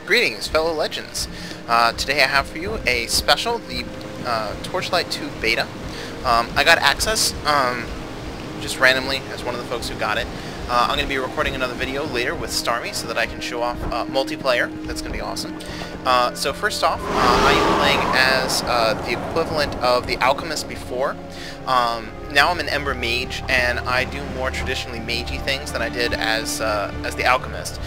Greetings, fellow legends. Today I have for you a special, the Torchlight 2 beta. I got access just randomly as one of the folks who got it. I'm going to be recording another video later with Starmy so that I can show off multiplayer. That's going to be awesome. So first off, I am playing as the equivalent of the Alchemist before. Now I'm an Embermage, and I do more traditionally magey things than I did as the Alchemist.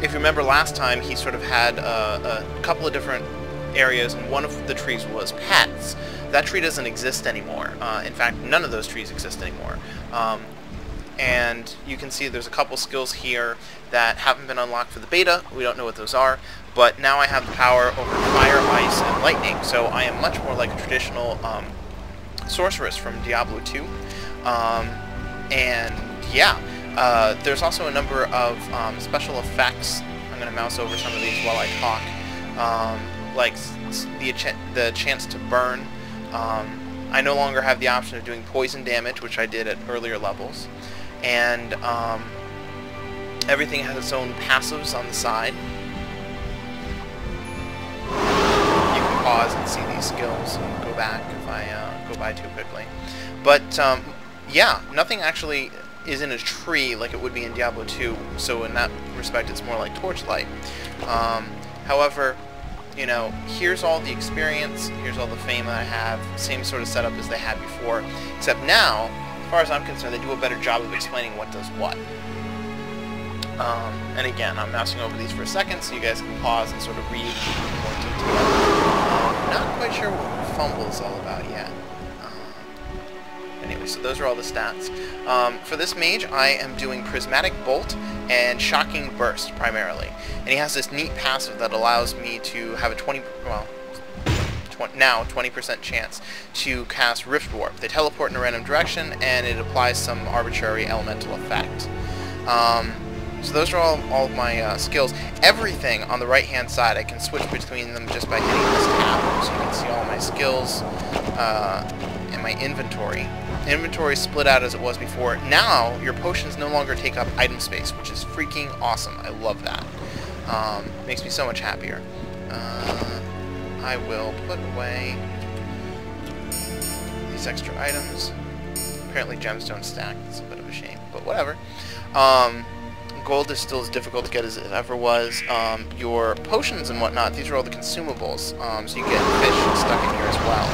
If you remember last time, he sort of had a couple of different areas, and one of the trees was pets. That tree doesn't exist anymore. In fact, none of those trees exist anymore. And you can see there's a couple skills here that haven't been unlocked for the beta. We don't know what those are, but now I have the power over fire, ice, and lightning, so I am much more like a traditional sorceress from Diablo 2. And yeah. There's also a number of special effects. I'm going to mouse over some of these while I talk, like the chance to burn. I no longer have the option of doing poison damage, which I did at earlier levels, and everything has its own passives on the side. You can pause and see these skills and go back if I go by too quickly. But yeah, nothing actually is in a tree like it would be in Diablo 2, so in that respect it's more like Torchlight. However, you know, here's all the experience, here's all the fame that I have, same sort of setup as they had before, except now, as far as I'm concerned, they do a better job of explaining what does what. And again, I'm mousing over these for a second so you guys can pause and sort of read in more detail. Not quite sure what Fumble is all about yet. Anyway, so those are all the stats. For this mage, I am doing Prismatic Bolt and Shocking Burst, primarily. And he has this neat passive that allows me to have a 20% chance to cast Rift Warp. They teleport in a random direction, and it applies some arbitrary elemental effect. So those are all of my skills. Everything on the right-hand side, I can switch between them just by hitting this tab. So you can see all my skills in my inventory. Inventory is split out as it was before. Now, your potions no longer take up item space, which is freaking awesome. I love that. Makes me so much happier. I will put away these extra items. Apparently gemstone stacked. It's a bit of a shame, but whatever. Gold is still as difficult to get as it ever was. Your potions and whatnot, these are all the consumables. So you get fish stuck in here as well.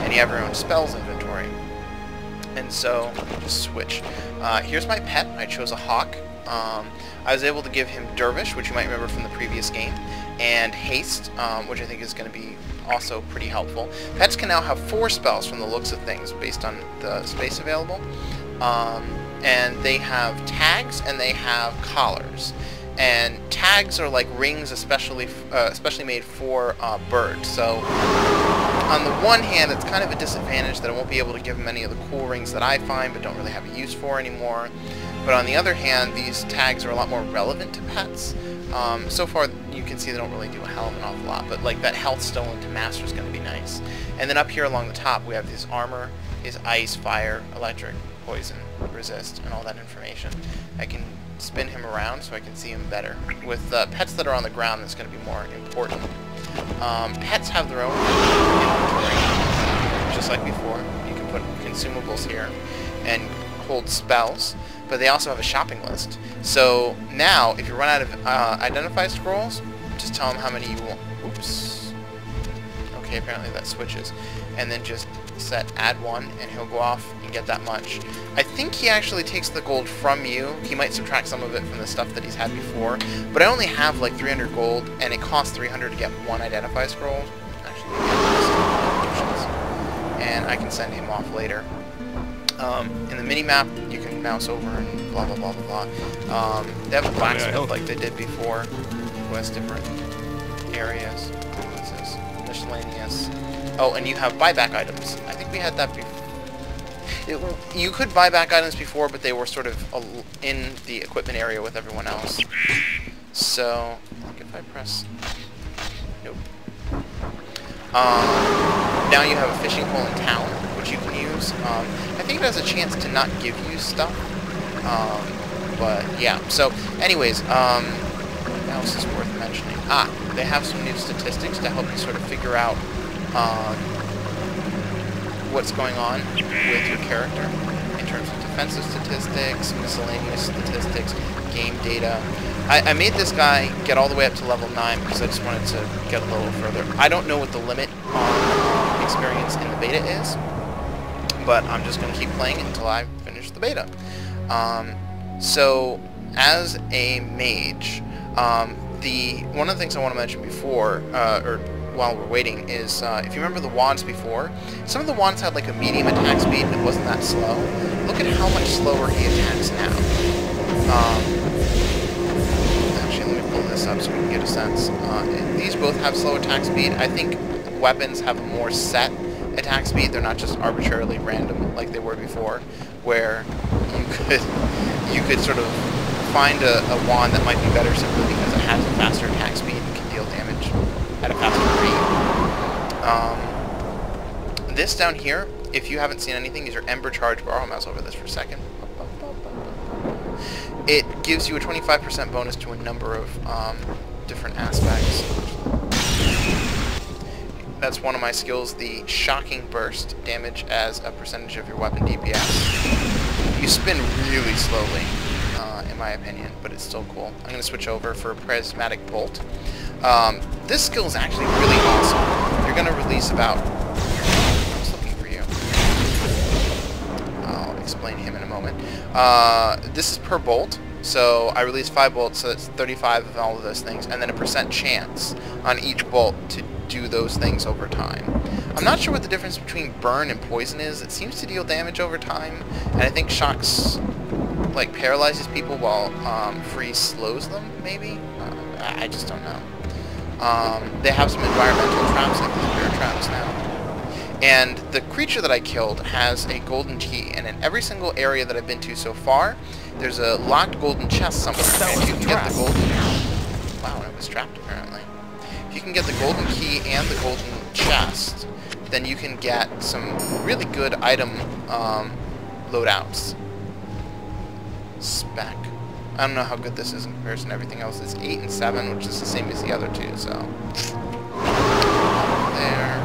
And you have your own spells inventory. And so, just switch. Here's my pet. I chose a hawk. I was able to give him Dervish, which you might remember from the previous game, and Haste, which I think is going to be also pretty helpful. Pets can now have 4 spells from the looks of things, based on the space available. And they have tags, and they have collars. And tags are like rings especially made for birds. So on the one hand, it's kind of a disadvantage that I won't be able to give them any of the cool rings that I find but don't really have a use for anymore. But on the other hand, these tags are a lot more relevant to pets. So far, you can see they don't really do a hell of an awful lot, but like that health stolen to master is going to be nice. And then up here along the top, we have this armor, is ice, fire, electric, poison, resist, and all that information. I can spin him around so I can see him better. With pets that are on the ground, that's going to be more important. Pets have their own inventory, just like before. You can put consumables here and hold spells, but they also have a shopping list. So now, if you run out of identify scrolls, just tell him how many you want. Oops. Okay, apparently that switches. And then just set add 1, and he'll go off and get that much. I think he actually takes the gold from you. He might subtract some of it from the stuff that he's had before, but I only have like 300 gold, and it costs 300 to get 1 identify scroll. Actually, and I can send him off later. In the mini-map, you can mouse over and blah blah blah blah blah. They have a blacksmith like they did before, who has different areas. What's this? Miscellaneous. Oh, and you have buyback items. I think we had that before. You could buy back items before, but they were sort of in the equipment area with everyone else. So, like if I press... Nope. Now you have a fishing hole in town, which you can use. I think it has a chance to not give you stuff. But, yeah. So, anyways, else is worth mentioning? Ah, they have some new statistics to help you sort of figure out what's going on with your character in terms of defensive statistics, miscellaneous statistics, game data. I made this guy get all the way up to level 9 because I just wanted to get a little further. I don't know what the limit on experience in the beta is, but I'm just going to keep playing until I finish the beta. So, as a mage, one of the things I want to mention before, or while we're waiting, is if you remember the wands before, some of the wands had like a medium attack speed and it wasn't that slow. Look at how much slower he attacks now. Actually, let me pull this up so we can get a sense. These both have slow attack speed. I think weapons have a more set attack speed. They're not just arbitrarily random like they were before, where you could sort of find a wand that might be better simply because it has a faster attack speed and can deal damage at a faster rate. This down here, if you haven't seen anything, is your Ember Charge bar. I'll mouse over this for a second. It gives you a 25% bonus to a number of different aspects. That's one of my skills, the Shocking Burst, damage as a percentage of your weapon DPS. You spin really slowly, in my opinion, but it's still cool. I'm going to switch over for Prismatic Bolt. This skill is actually really awesome. You're going to release about... I was looking for you. I'll explain him in a moment. This is per bolt, so I release 5 bolts, so that's 35 of all of those things, and then a % chance on each bolt to do those things over time. I'm not sure what the difference between burn and poison is. It seems to deal damage over time, and I think shocks like paralyzes people while freeze slows them, maybe? I just don't know. They have some environmental traps, like the bear traps now. And the creature that I killed has a golden key, and in every single area that I've been to so far, there's a locked golden chest somewhere. And if you can get the golden... Wow, it was trapped apparently. If you can get the golden key and the golden chest, then you can get some really good item loadouts. Spec. I don't know how good this is in comparison to everything else. It's 8 and 7, which is the same as the other two, so... There.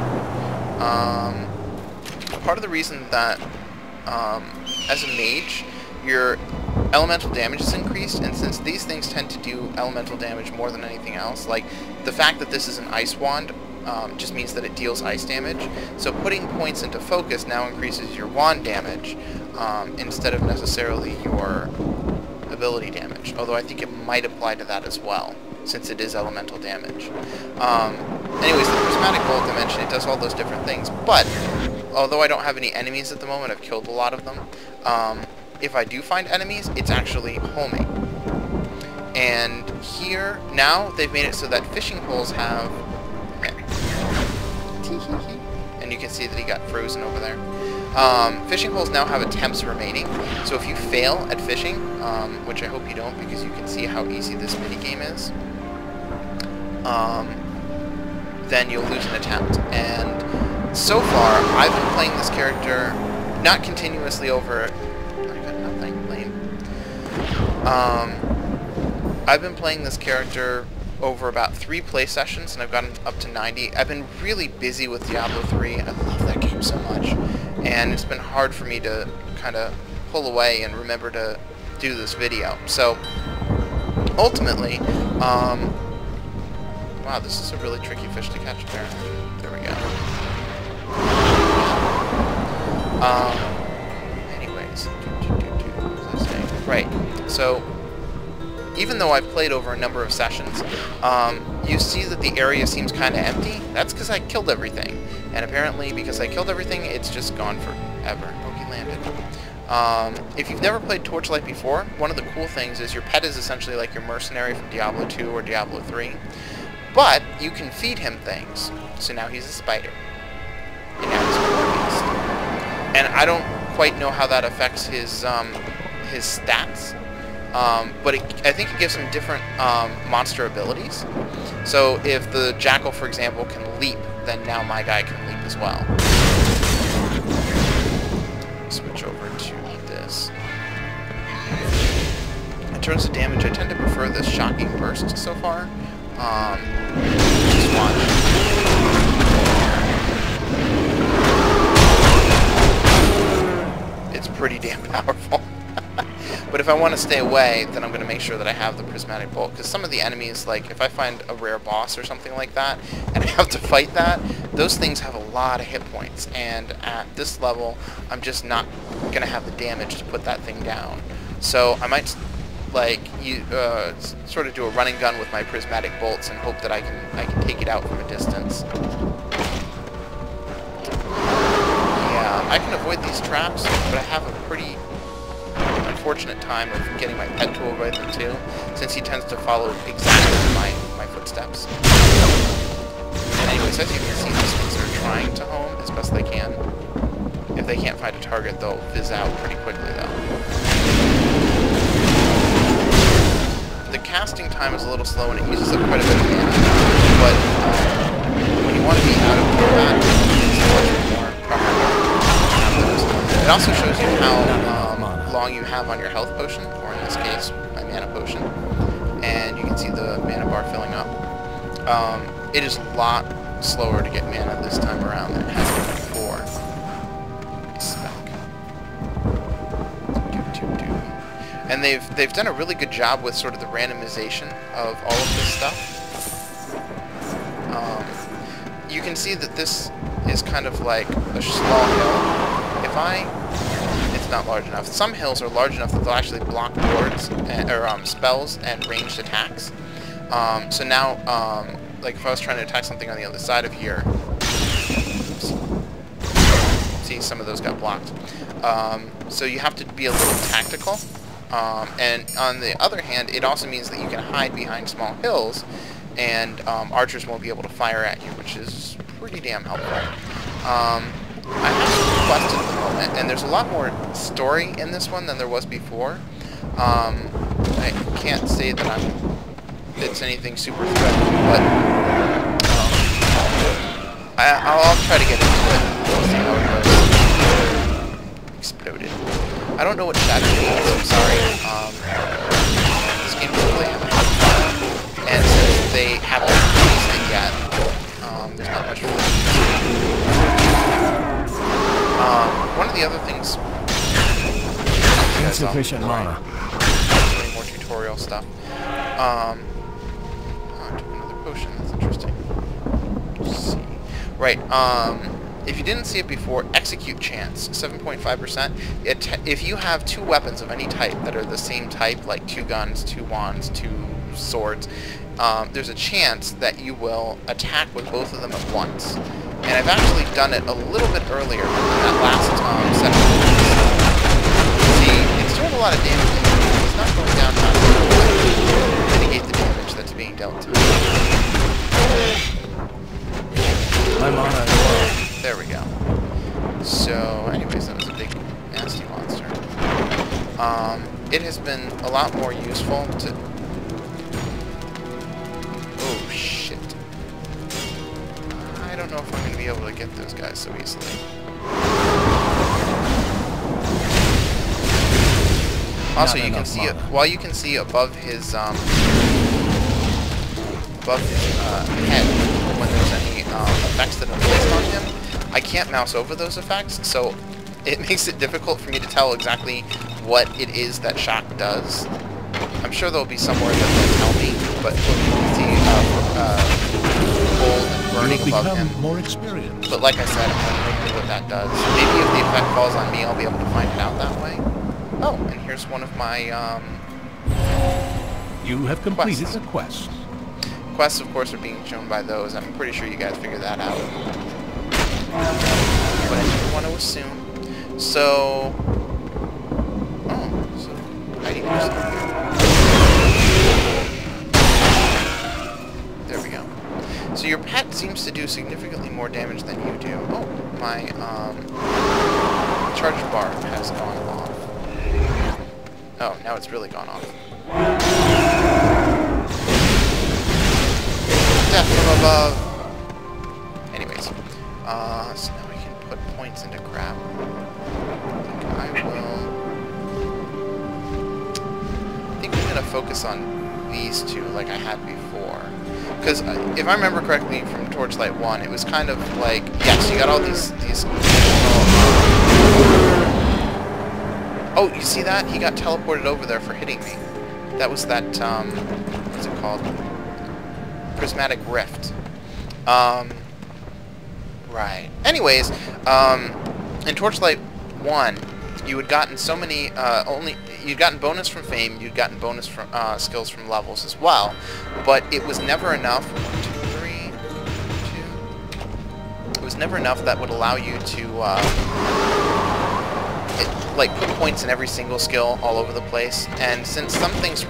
Part of the reason that, as a mage, your elemental damage is increased, and since these things tend to do elemental damage more than anything else, like, the fact that this is an ice wand just means that it deals ice damage, so putting points into focus now increases your wand damage, instead of necessarily your ability damage, although I think it might apply to that as well, since it is elemental damage. Anyways, the Prismatic Bolt I mentioned, it does all those different things, but although I don't have any enemies at the moment, I've killed a lot of them, if I do find enemies, it's actually homing. And here, now, they've made it so that fishing holes have... and you can see that he got frozen over there. Fishing holes now have attempts remaining, so if you fail at fishing, which I hope you don't because you can see how easy this minigame is, then you'll lose an attempt. And so far, I've been playing this character, not continuously over... I got nothing, lame. I've been playing this character over about 3 play sessions, and I've gotten up to 90. I've been really busy with Diablo 3. I love that game so much. And it's been hard for me to kind of pull away and remember to do this video. So, ultimately, wow, this is a really tricky fish to catch, apparently. There we go. Anyways, what was I saying? Right, so, even though I've played over a number of sessions, you see that the area seems kind of empty. That's because I killed everything. And apparently, because I killed everything, it's just gone forever. Oh, he landed. If you've never played Torchlight before, one of the cool things is your pet is essentially like your mercenary from Diablo 2 or Diablo 3. But you can feed him things. So now he's a spider. And now he's a beast. And I don't quite know how that affects his stats. But I think it gives him different monster abilities. So if the jackal, for example, can leap, then now my guy can leap as well. Switch over to this. terms of damage, I tend to prefer this shocking burst so far. Just watch. It's pretty damn powerful. But if I want to stay away, then I'm going to make sure that I have the prismatic bolt. Because some of the enemies, like if I find a rare boss or something like that, and I have to fight that, those things have a lot of hit points. And at this level, I'm just not going to have the damage to put that thing down. So I might like sort of do a running gun with my prismatic bolts and hope that I can take it out from a distance. Yeah, I can avoid these traps, but I have a pretty unfortunate time of getting my pet to avoid them too, since he tends to follow exactly my footsteps. Anyways, as you can see, these things are trying to home as best they can. If they can't find a target, they'll fizz out pretty quickly though. The casting time is a little slow and it uses up quite a bit of mana, but when you want to be out of combat, it's much more proper to have those. It also shows you how long you have on your health potion, or in this case, my mana potion, and you can see the mana bar filling up. It is a lot slower to get mana this time around than it has been before. And they've done a really good job with sort of the randomization of all of this stuff. You can see that this is kind of like a small hill. It's not large enough. Some hills are large enough that they'll actually block boards or spells and ranged attacks. So now, like if I was trying to attack something on the other side of here, oops, see, some of those got blocked. So you have to be a little tactical. And on the other hand, it also means that you can hide behind small hills, and archers won't be able to fire at you, which is pretty damn helpful. I have some quests at the moment, and there's a lot more story in this one than there was before. I can't say that it's anything super threatening, but I'll try to get into it. We'll see how it goes. Exploded. I don't know what shadow means, I'm sorry. This game is really having fun. And since they haven't released it yet, there's not much for them. One of the other things... Insufficient mana. Doing more tutorial stuff. Took another potion, that's interesting. Let's see. Right, if you didn't see it before, execute chance, 7.5%. If you have two weapons of any type that are the same type, like 2 guns, 2 wands, 2 swords, there's a chance that you will attack with both of them at once. And I've actually done it a little bit earlier in that last session. See, it's doing a lot of damage. It's not going down to mitigate the damage that's being dealt to it. My mana is low. There we go. So, anyways, that was a big, nasty monster. It has been a lot more useful to... Oh, shit. I don't know if I'm going to be able to get those guys so easily. Also, you can see it, while you can see above his head when there's any effects that are placed on him, I can't mouse over those effects, so it makes it difficult for me to tell exactly what it is that shock does. I'm sure there'll be somewhere that will tell me, but look, you can see cold and burning above him. More experienced. But like I said, I'm not really what that does. Maybe if the effect falls on me, I'll be able to find it out that way. Oh, and here's one of my You have completed the quest. Quests, of course, are being shown by those. I'm pretty sure you guys figured that out. But I didn't want to assume. So... Oh, so... hiding yourself here. There we go. So your pet seems to do significantly more damage than you do. Oh, my, charge bar has gone off. Oh, now it's really gone off. Death from above! Anyways, so now we can put points into crap. I think I'm to focus on these two like I had before. Because if I remember correctly from Torchlight 1, it was kind of like, yes, you got all these oh, you see that? He got teleported over there for hitting me. That was that, what's it called? Prismatic Rift. Right. Anyways, in Torchlight 1, you had gotten so many, you'd gotten bonus from fame, you'd gotten bonus from, skills from levels as well, but it was never enough, 1, 2, 3, 2, it was never enough that would allow you to, like, put points in every single skill all over the place, and since some things,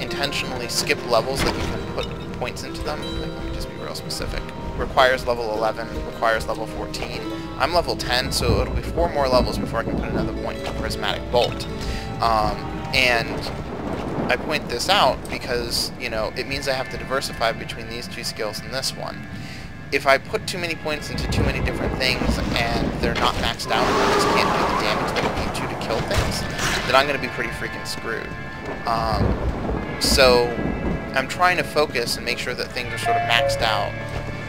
intentionally skip levels that you can put points into them, like, let me just be real specific. Requires level 11, requires level 14. I'm level 10, so it'll be 4 more levels before I can put another point into Prismatic Bolt. And I point this out because, you know, it means I have to diversify between these two skills and this one. If I put too many points into too many different things and they're not maxed out and I just can't do the damage that I need to kill things, then I'm going to be pretty freaking screwed. So I'm trying to focus and make sure that things are sort of maxed out.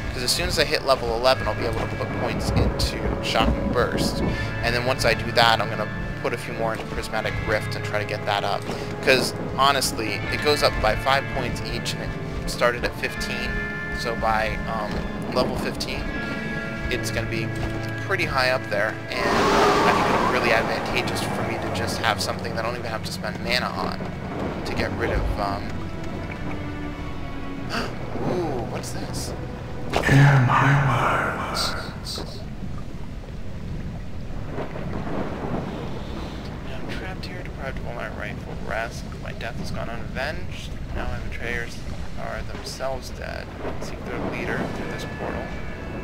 Because as soon as I hit level 11, I'll be able to put points into Shocking Burst. And then once I do that, I'm going to put a few more into Prismatic Rift and try to get that up. Because, honestly, it goes up by 5 points each, and it started at 15. So by level 15, it's going to be pretty high up there. And I think it'll be really advantageous for me to just have something that I don't even have to spend mana on to get rid of... Ooh, what's this? Hear my words. I'm trapped here, deprived of all my rightful rest. My death has gone unavenged. Now my betrayers are themselves dead. Seek their leader through this portal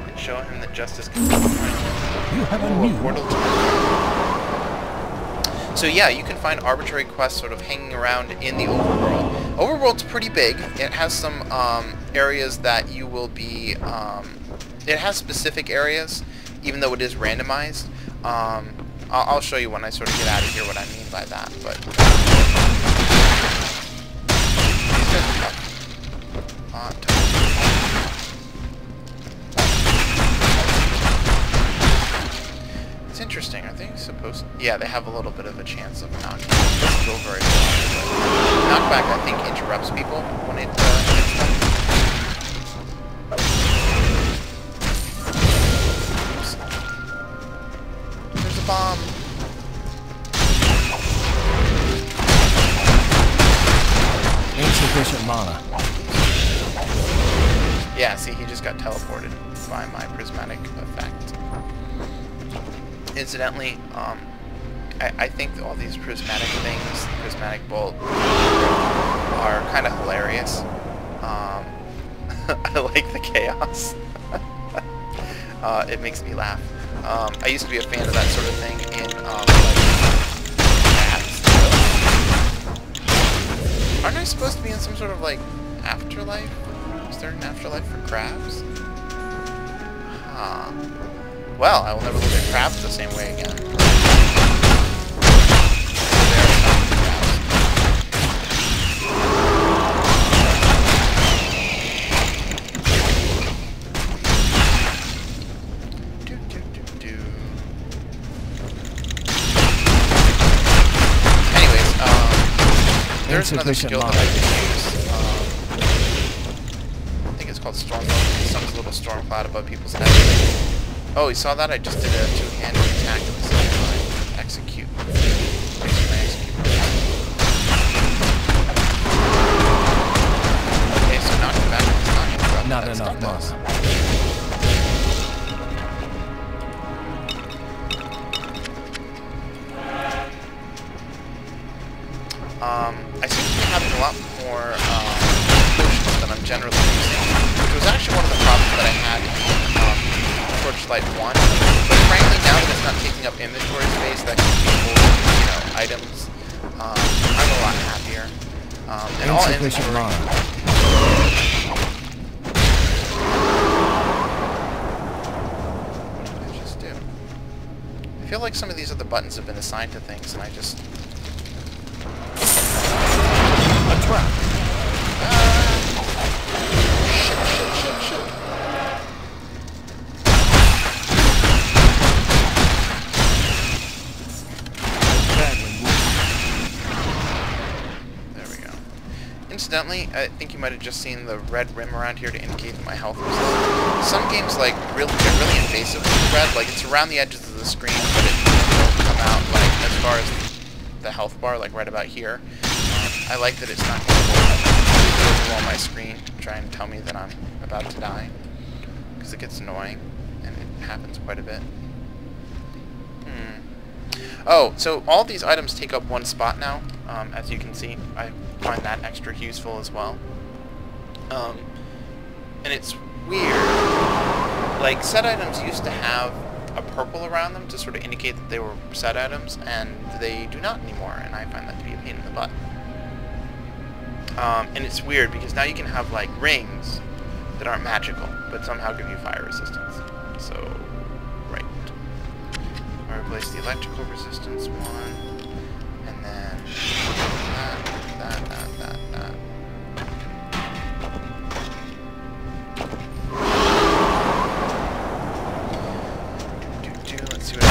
and show him that justice can be found. You have a new portal to... So yeah, you can find arbitrary quests sort of hanging around in the overworld. Overworld's pretty big. It has some areas that you will be... it has specific areas, even though it is randomized. I'll show you when I sort of get out of here what I mean by that, but... It's interesting. Are they supposed to... Yeah, they have a little bit of a chance of knocking. It doesn't go very well. Knockback, I think, interrupts people when it hits them. Oops. There's a bomb. insufficient mana. Yeah, see, he just got teleported by my prismatic effect. Incidentally, I think that all these prismatic things, prismatic bolt, are kind of hilarious. I like the chaos. It makes me laugh. I used to be a fan of that sort of thing in like crabs. Aren't I supposed to be in some sort of like afterlife? Is there an afterlife for crabs? Huh. Well, I will never look at crabs the same way again. There's another skill that I can use. I think it's called Storm Mode. Some little storm cloud above people's heads. Oh, you saw that? I just did a two-handed attack at the same time. Execute. Okay, so knocking back is not interrupt. Not enough mana. I seem to be having a lot more potions than I'm generally using, which was actually one of the problems that I had in Torchlight 1. But frankly, now that it's not taking up inventory space, that can be holding, you know, items, I'm a lot happier. And all insufficient mana. What did I just do? I feel like some of these other buttons have been assigned to things, and I just... trap. Shit. Badly wounded. There we go. Incidentally, I think you might have just seen the red rim around here to indicate that my health was low. Some games get really invasive with the red, like it's around the edges of the screen, but it won't come out like as far as the health bar, like right about here. I like that it's not going to go on my screen, trying to tell me that I'm about to die, because it gets annoying, and it happens quite a bit. Oh, so all these items take up one spot now, as you can see. I find that extra useful as well. And it's weird. Like, set items used to have a purple around them to sort of indicate that they were set items, and they do not anymore, and I find that to be a pain in the butt. And it's weird, because now you can have, like, rings that aren't magical, but somehow give you fire resistance. So, right. I replace the electrical resistance one, and then that. Let's see what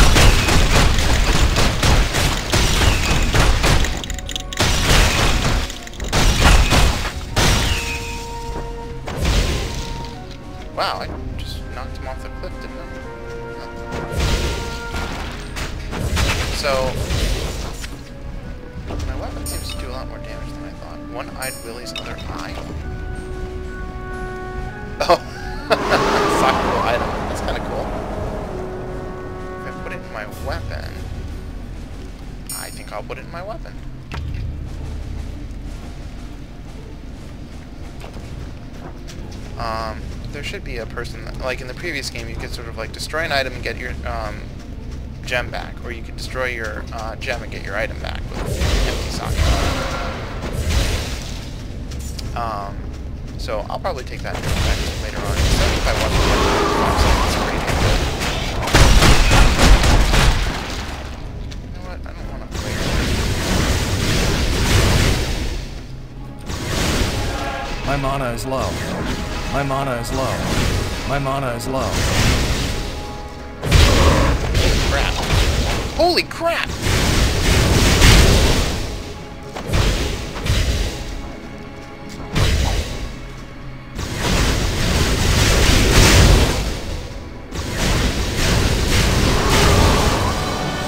wow, I just knocked him off the cliff, didn't I? So, my weapon seems to do a lot more damage than I thought. One-eyed Willie's other eye? Oh! Sockable item. That's kind of cool. If I put it in my weapon, I think I'll put it in my weapon. There should be a person that, like in the previous game, you could sort of like destroy an item and get your gem back, or you could destroy your gem and get your item back with an empty socket. So I'll probably take that back later on. So if I want to it's pretty damn good. You know what? I don't want to play it. My mana is low. My mana is low. My mana is low. Crap. Holy crap!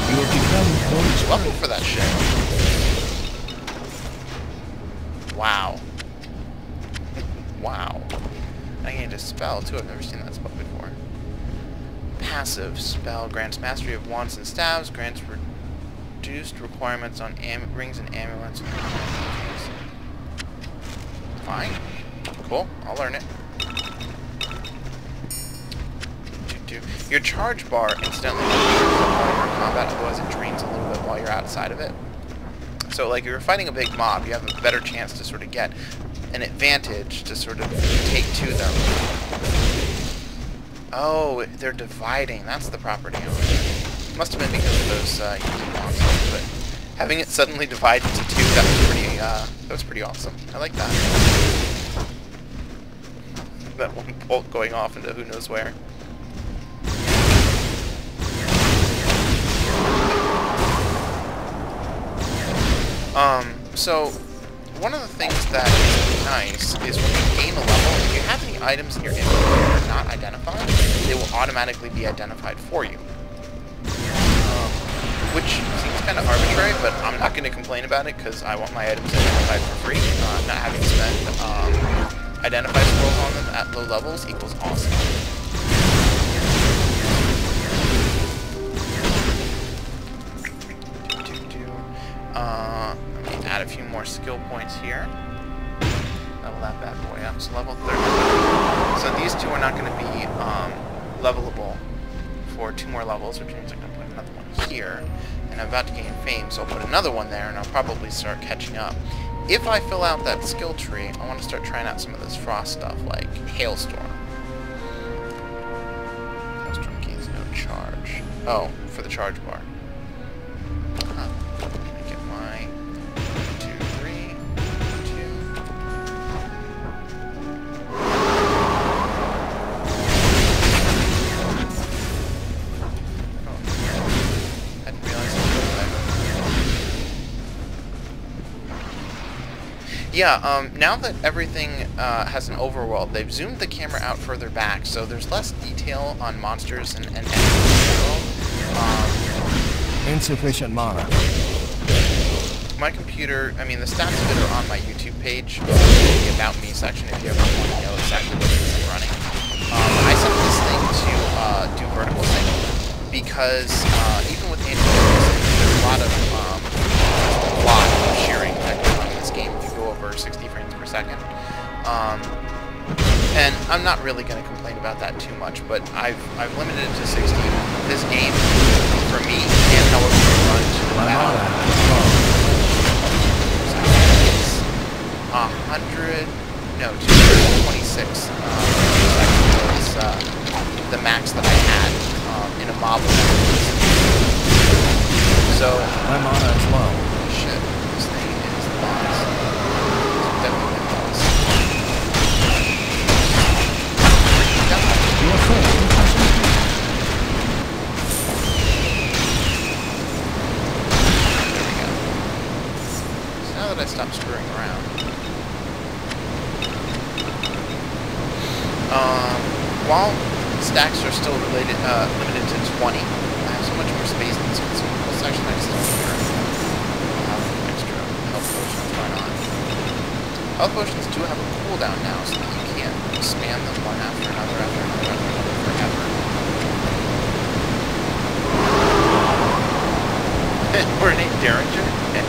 You have become more Level for that shit. Wow. Wow. I gained a spell too. I've never seen that spell before. Passive spell grants mastery of wands and staves, grants reduced requirements on rings and amulets. Fine. Cool. I'll learn it. Your charge bar incidentally while you're in combat, otherwise it drains a little bit while you're outside of it. So like if you're fighting a big mob, you have a better chance to sort of get an advantage to sort of take to them. Oh, they're dividing. That's the property on it. Must have been because of those easy monsters, but having it suddenly divide into two, that was pretty awesome. I like that. That one bolt going off into who knows where. So one of the things that is nice is when you gain a level, if you have any items in your inventory that are not identified, they will automatically be identified for you. Which seems kind of arbitrary, but I'm not going to complain about it because I want my items identified for free. Not having to spend identify scrolls on them at low levels equals awesome. Let me add a few more skill points here. Level that bad boy up. So level 30. So these two are not going to be levelable for 2 more levels, which means I'm going to put another one here. And I'm about to gain fame, so I'll put another one there, and I'll probably start catching up. If I fill out that skill tree, I want to start trying out some of this frost stuff, like Hailstorm. Hailstorm gains no charge. Oh, for the charge bar. Huh. Get my 2, 3, 2. Yeah, now that everything has an overworld, they've zoomed the camera out further back, so there's less detail on monsters and enemies in general. Insufficient mana. My computer, I mean, the stats of it are on my YouTube page, the About Me section, if you ever want to know exactly what it is I'm running. I set this thing to do vertical sync, because even with anti-aliasing, there's a lot of shearing that goes on in this game if you go over 60 frames per second. And I'm not really going to complain about that too much, but I've limited it to 60. This game, for me, can however run to about 226 seconds was the max that I had in a mob. So My mana is low. Shit, this thing is the boss. It's definitely the boss. You are full. There we go. So now that I stopped screwing around, while stacks are still limited to 20, I have so much more space than this consumable section. I just don't care. I'll have extra health potions going on. Health potions do have a cooldown now, so that you can't spam them one after another forever. We're named Derringer? And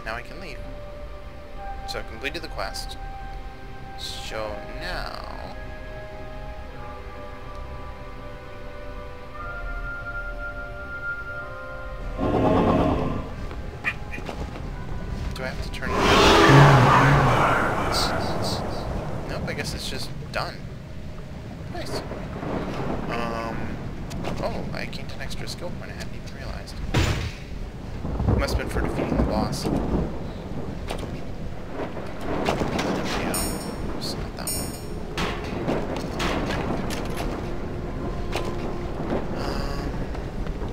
now I can leave. So I've completed the quest. So now... do I have to turn it on? Nope, I guess it's just done. Nice. Oh, I gained an extra skill point I hadn't even realized. Must have been for defeating the boss. Yeah, it's not that one.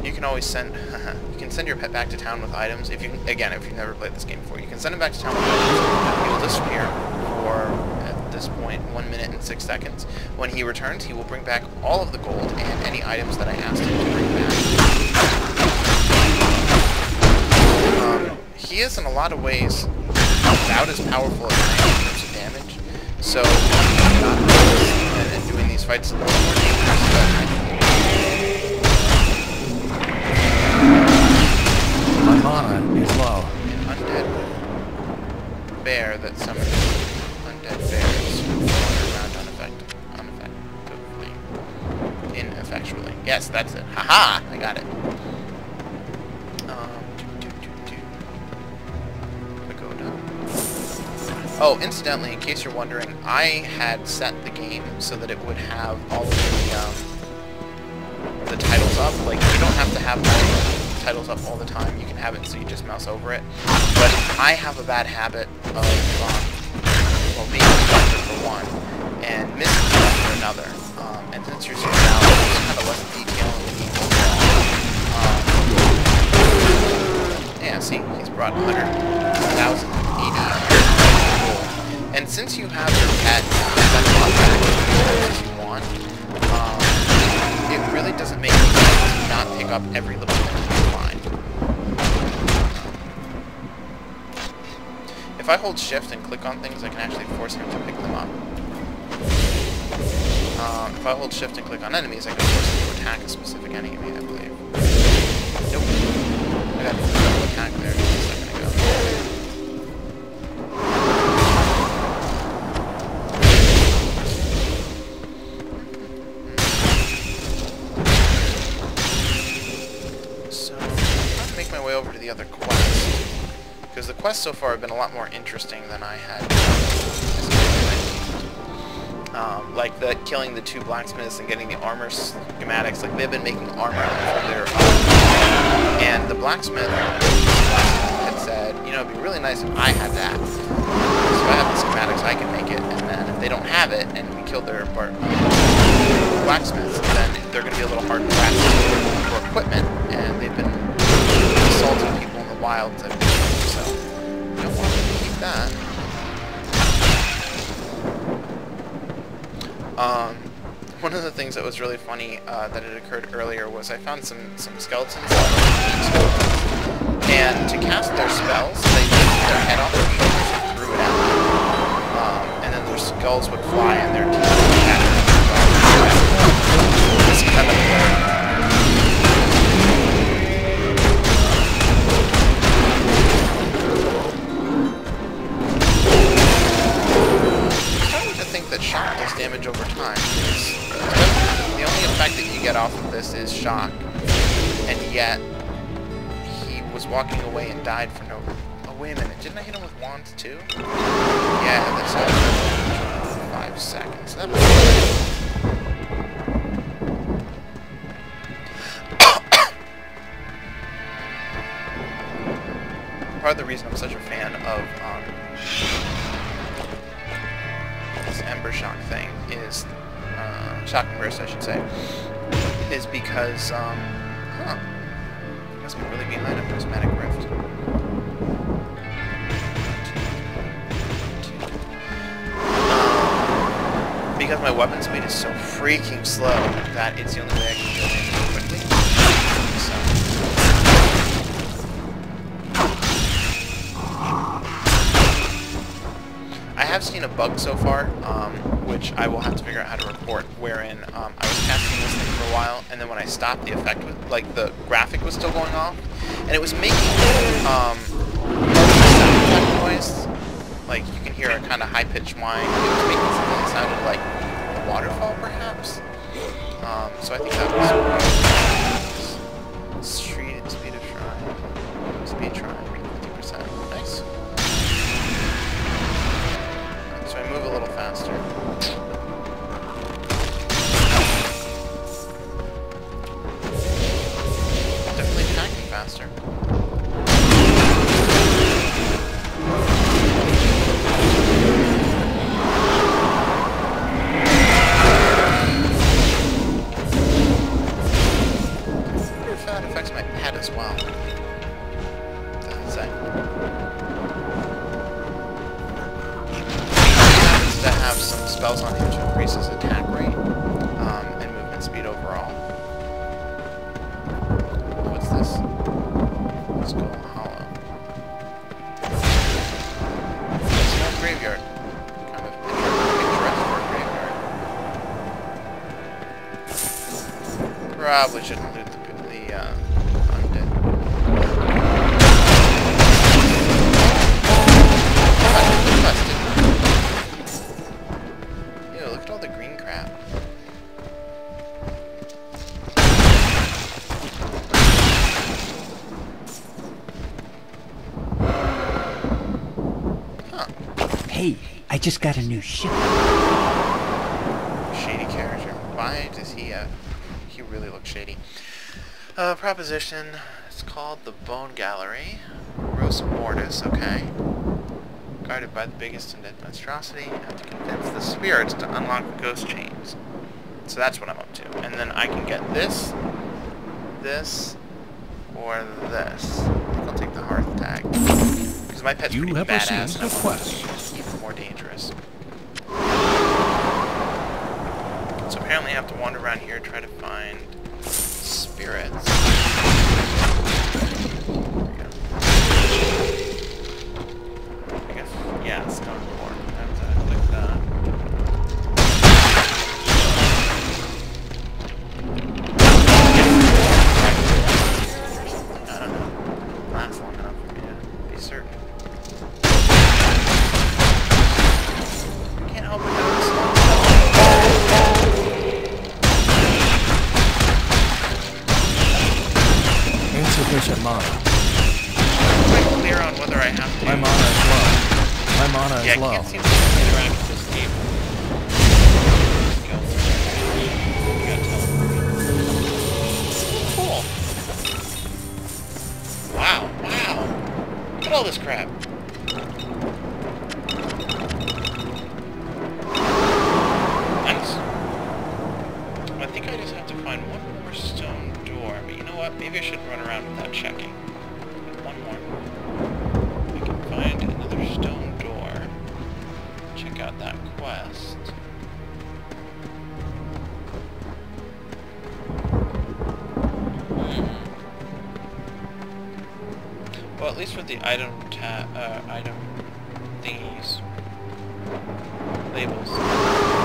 You can always send... you can send your pet back to town with items. If you, again, if you've never played this game before, you can send him back to town with items. He will disappear for, at this point, 1 minute and 6 seconds. When he returns, he will bring back all of the gold and any items that I asked him to bring back. He is in a lot of ways about as powerful as I am in terms of damage, so and doing these fights a little more dangerous, but my mana is low. An undead bear that summons undead bears wander around ineffectually. Yes, that's it. Haha! I got it. Oh, incidentally, in case you're wondering, I had set the game so that it would have all of the titles up. Like, you don't have to have the titles up all the time. You can have it so you just mouse over it. But I have a bad habit of, well, being distracted for one, and missing stuff for another. And since you're zoomed out, there's kind of less detail in the game overall. Yeah, see? He's brought 100,000 ED. And since you have your pet set back as you want, it really doesn't make any sense to not pick up every little thing you find. If I hold shift and click on things, I can actually force him to pick them up. If I hold shift and click on enemies, I can force him to attack a specific enemy, I believe. Nope. I got a double attack there just a second ago. Over to the other quest, because the quests so far have been a lot more interesting than I had anticipated. like killing the 2 blacksmiths and getting the armor schematics. Like they've been making armor for their and the blacksmith had said, you know, it'd be really nice if I had that. So if I have the schematics, I can make it. And then if they don't have it and we kill their blacksmiths, then they're going to be a little hard to practice for equipment. And they've been assaulting people in the wilds, I've been told, so I don't want them to keep that. One of the things that was really funny that had occurred earlier was I found some skeletons, and to cast their spells, they took their head off their shoulders and threw it out, and then their skulls would fly and their teeth would shatter. This kind of that shock does damage over time. The only effect that you get off of this is shock, and yet he was walking away and died for no... Oh, wait a minute. Didn't I hit him with wands too? Yeah, that's 5 seconds. That was part of the reason I'm such a fan of this Ember Shock thing is, Shock and Burst I should say, is because, must be really behind a Prismatic Rift. Because my weapon speed is so freaking slow that it's the only way I can kill him quickly. So. I have seen a bug so far, which I will have to figure out how to report, wherein I was casting this thing for a while, and then when I stopped, the effect was, like, the graphic was still going off, and it was making sound noise. Like, you can hear a kind of high-pitched whine. It was making something that sounded like a waterfall, perhaps. So I think that was Street and Speed of Shrine. Speed Shrine, 50%. Nice. So I move a little faster. Definitely attacking faster. That affects my pet as well. Doesn't say. Happens to have some spells on him to increase his attack rate and movement speed overall. What's this? Let's go hollow. It's an old graveyard. Kind of picturesque for a graveyard. Probably shouldn't loot the undead. Ew, look at all the green crap. Huh. Hey, I just got a new ship. Shady character. Why does he really looks shady. Proposition, it's called the Bone Gallery. Rosa Mortis, okay. Guarded by the biggest and dead monstrosity. You have to convince the spirits to unlock the ghost chains. So that's what I'm up to. And then I can get this, this, or this. I think I'll take the Hearth Tag. Because my pet's pretty badass and I want it to be even more dangerous. So apparently I have to wander around here and try to find spirits. There we go. I guess, yeah, it's Stone Core. I have to click that. I don't know. Lasts long enough for me to be certain. I can't help but notice. Insufficient mana. I'm quite clear on whether I have to. My mana is low. My mana is low. Yeah, I can't seem to interact with this game. skeletons. You got teleported. Cool. Wow, wow. Look at all this crap. Nice. I think I just have to find one more stone door, but you know what? Maybe I should run around without checking. One more. I can find another stone door. Check out that quest. Well, at least with the item item thingies, labels, you'll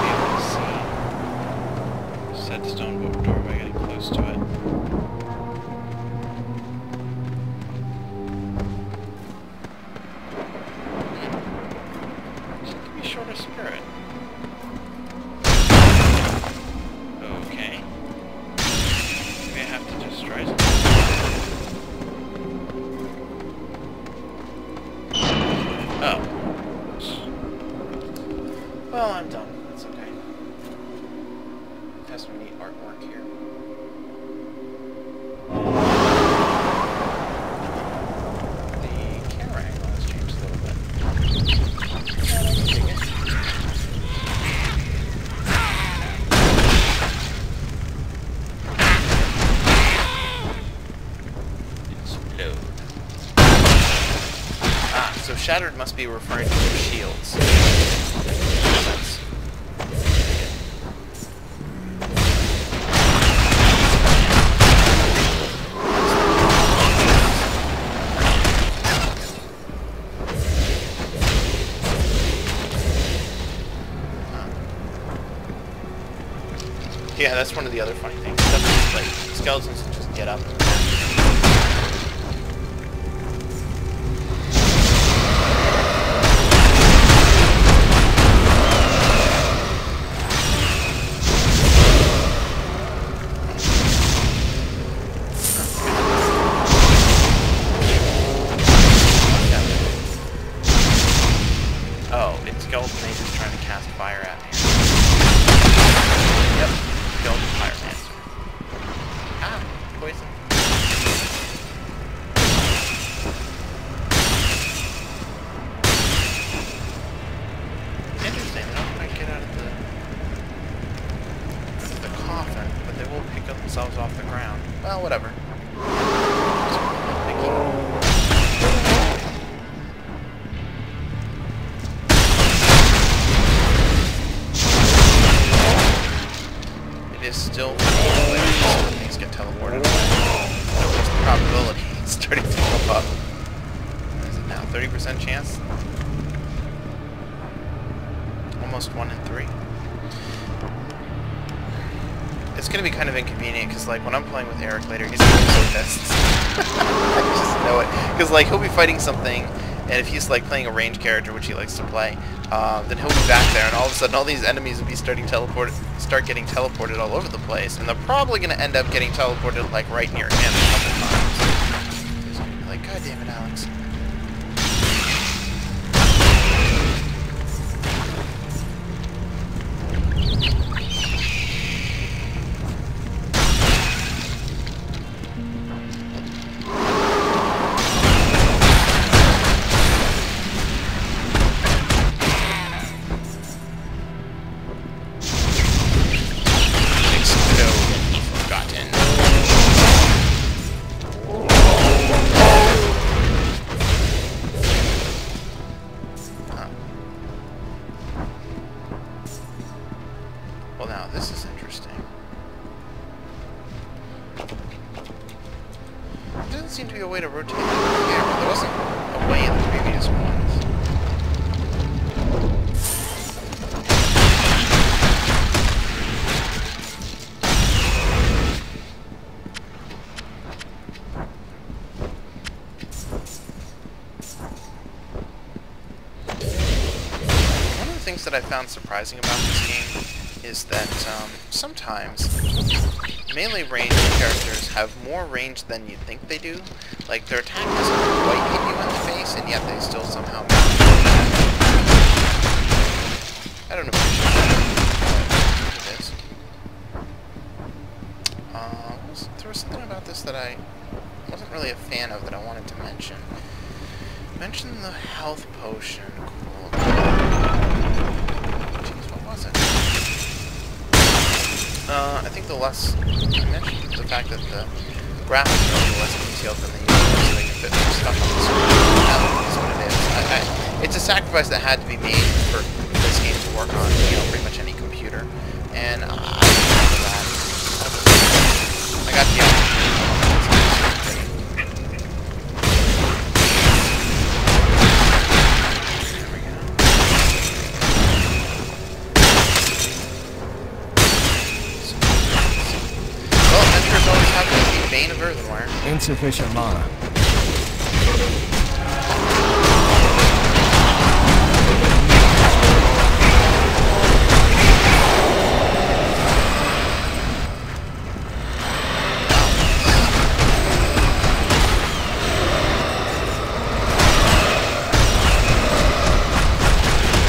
be able to see said stone door by getting close to it. Give me shorter spirit. Okay. Maybe I have to destroy it. Oh. Well, I'm done. It's okay. Has some neat artwork here. The camera angle has changed a little bit. Yeah, I dig it. Explode. Ah, so shattered must be referring to their shields. Yeah, that's one of the other funny things. Like, skeletons can just get up. Oh, it's Skeleton Mage is trying to cast fire at me. Yep. Skeleton Pyromancer. Ah, poison. Interesting, they don't quite get out of the coffin, but they will pick up themselves off the ground. Well, whatever. Is still when things get teleported away. So what's the probability? It's starting to go up. What is it now? 30% chance? Almost 1 in 3. It's gonna be kind of inconvenient because, like, when I'm playing with Eric later, he's gonna be so pissed. I just know it. Because, like, he'll be fighting something, and if he's, like, playing a ranged character, which he likes to play, then he'll be back there, and all of a sudden all these enemies will be start getting teleported all over the place, and they're probably going to end up getting teleported, like, right near him a couple times. He's going to be like, God damn it, Alex. Well, now, this is interesting. There doesn't seem to be a way to rotate the camera. There wasn't a way in the previous ones. One of the things that I found surprising about this game is that sometimes melee ranged characters have more range than you think they do. Like, their attack doesn't quite hit you in the face, and yet they still somehow manage to do that. I don't appreciate this. that I wasn't really a fan of that I wanted to mention. Mention the health potion. Cool. Jeez, what was it? I think the less... I mentioned the fact that the graphics are a little less detailed than they usually so they can fit more stuff on the screen. That is what it is. It's a sacrifice that had to be made for this game to work on, you know, pretty much any computer. And I remember that. I got the Bane of Earthenware. Insufficient mana.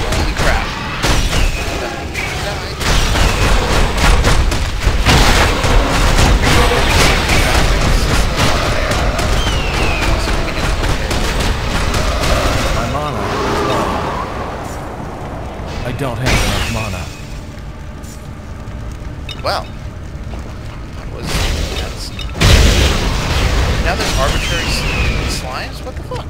Holy crap. I don't have enough mana. Well, that was... That's... Now there's arbitrary slimes? What the fuck?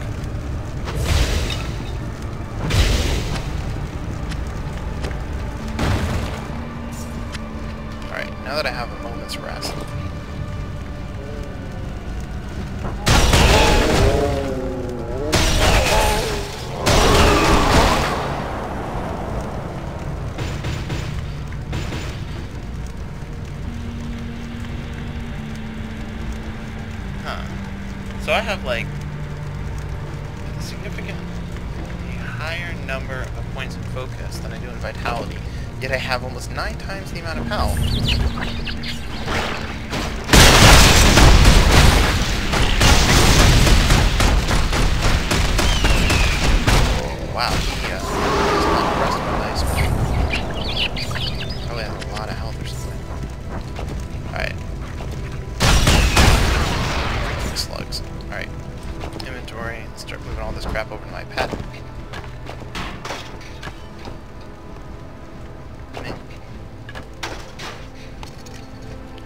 Alright, now that I have a moment's rest... So I have, like, a significantly higher number of points of focus than I do in Vitality, yet I have almost 9 times the amount of health. Oh, wow, he is not impressed with nice. Probably has a lot of health or something. Alright. Slugs. Alright. Inventory. Let's start moving all this crap over to my pad.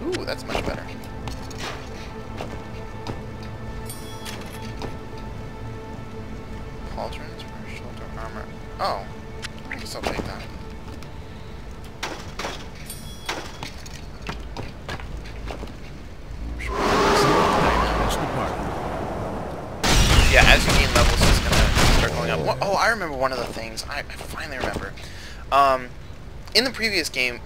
Ooh, that's much better. Pauldrons for shelter armor. Oh. I guess I'll take that. Yeah, as you gain levels, it's gonna start going up. Oh, I remember one of the things. I finally remember. In the previous game,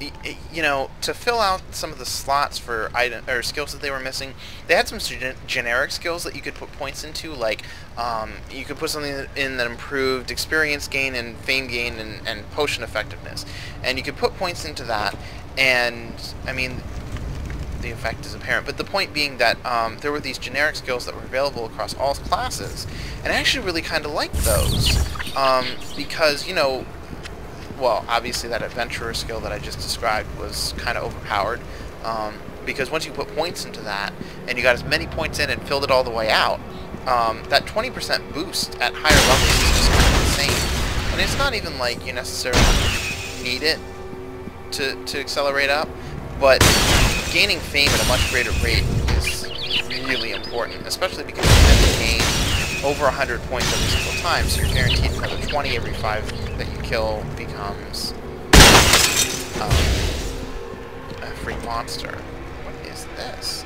you know, to fill out some of the slots for item or skills that they were missing, they had some generic skills that you could put points into. Like, you could put something in that improved experience gain and fame gain and potion effectiveness, and you could put points into that. And I mean, the effect is apparent, but the point being that there were these generic skills that were available across all classes, and I actually really kind of liked those because, you know, well, obviously that adventurer skill that I just described was kind of overpowered because once you put points into that and you got as many points in and filled it all the way out, that 20% boost at higher levels is just kind of insane. And it's not even like you necessarily need it to accelerate up, but gaining fame at a much greater rate is really important, especially because you have to gain over 100 points every single time, so you're guaranteed another 20 every 5 that you kill becomes a free monster. What is this?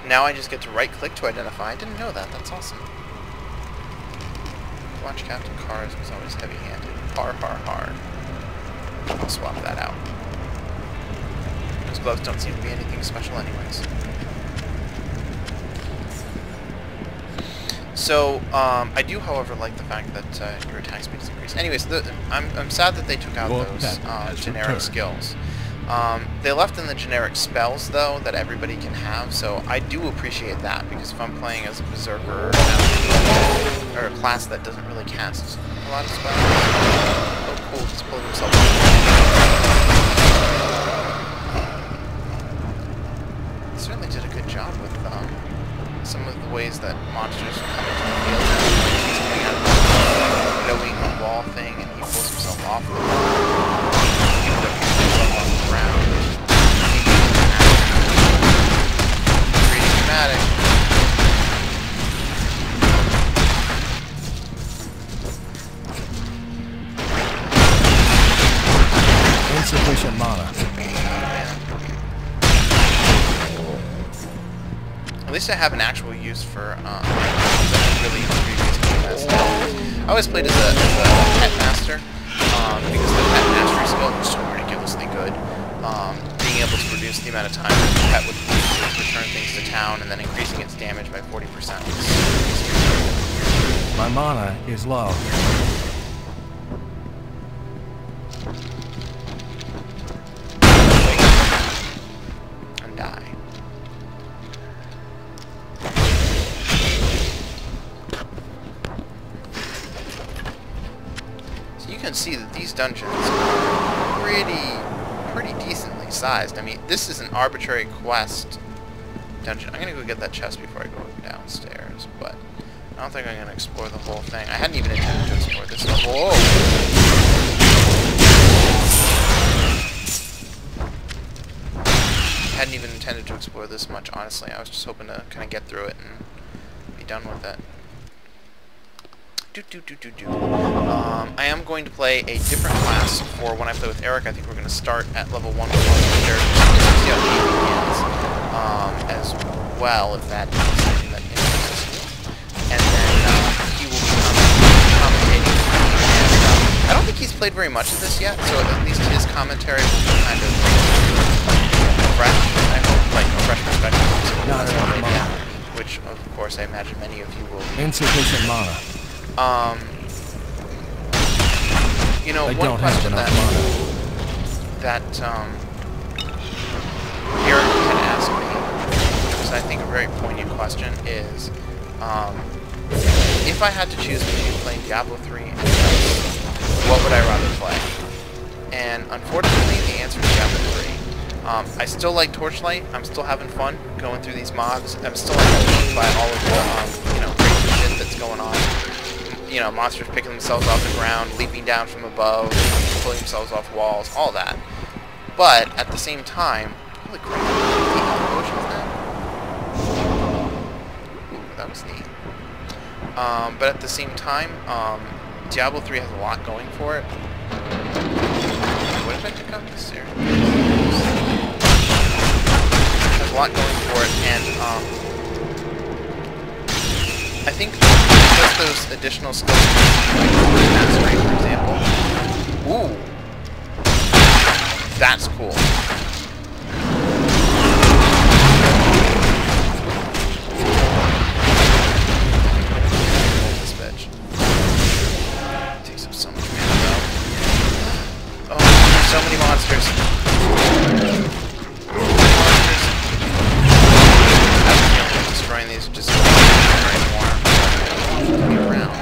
Now I just get to right-click to identify. I didn't know that. That's awesome. Watch Captain Cars was always heavy-handed. Har, har, har. I'll swap that out. Those gloves don't seem to be anything special anyways. So, I do, however, like the fact that your attack speed is increased. Anyways, I'm sad that they took out those generic skills. They left in the generic spells, though, that everybody can have, so I do appreciate that, because if I'm playing as a berserker or a class that doesn't really cast a lot of spells... Oh, cool, he's pulling himself up. ways that monsters come into the field. He's coming out of the knowing wall thing, and he pulls himself off the wall. He ends up putting himself on the ground. Pretty dramatic. Insufficient mana. At least I have an actual use for really previous game as I always played as a pet master because the pet mastery skill was so ridiculously good. Being able to reduce the amount of time that the pet would use to return things to town and then increasing its damage by 40%. My mana is low. And die. So you can see that these dungeons are pretty decently sized. I mean, this is an arbitrary quest dungeon. I'm gonna go get that chest before I go downstairs, but I don't think I'm gonna explore the whole thing. I hadn't even intended to explore this. Whoa! Hadn't even intended to explore this much, honestly. I was just hoping to kind of get through it and be done with it. I am going to play a different class for when I play with Eric. I think we're going to start at level 1 with one character, see how he begins, as well, if that is something that interests you. And then he will be commentating. And, I don't think he's played very much of this yet, so at least his commentary will be kind of fresh, I hope, like a fresh perspective. Not enough mana. Which, of course, I imagine many of you will. Insufficient mana. You know, one question that Eric had asked me, which was, I think, a very poignant question, is, if I had to choose between playing Diablo 3 and Dice, what would I rather play? And, unfortunately, the answer is Diablo 3. I still like Torchlight. I'm still having fun going through these mobs. I'm still entertained by all of the, crazy shit that's going on. You know, monsters picking themselves off the ground, leaping down from above, pulling themselves off walls, all that. But, at the same time, holy crap, potions then? Ooh, that was neat. But at the same time, Diablo 3 has a lot going for it. What did I pick up this series? Has a lot going for it, and, I think because those additional skills, like mastery, for example. Ooh, that's cool. This bitch takes up so much mana, though. Oh, there's so many monsters. I have a feeling that destroying these just more. Be around,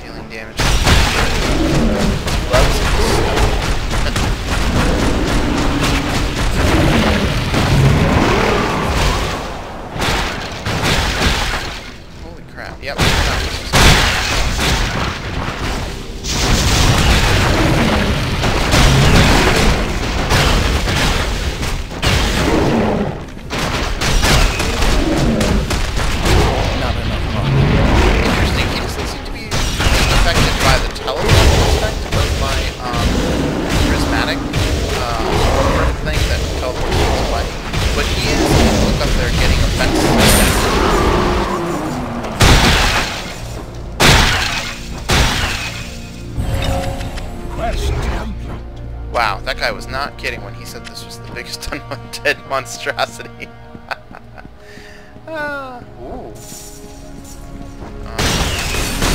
dealing damage. Loves it. Holy crap! Yep. Wow, that guy was not kidding when he said this was the biggest undead monstrosity. Ooh.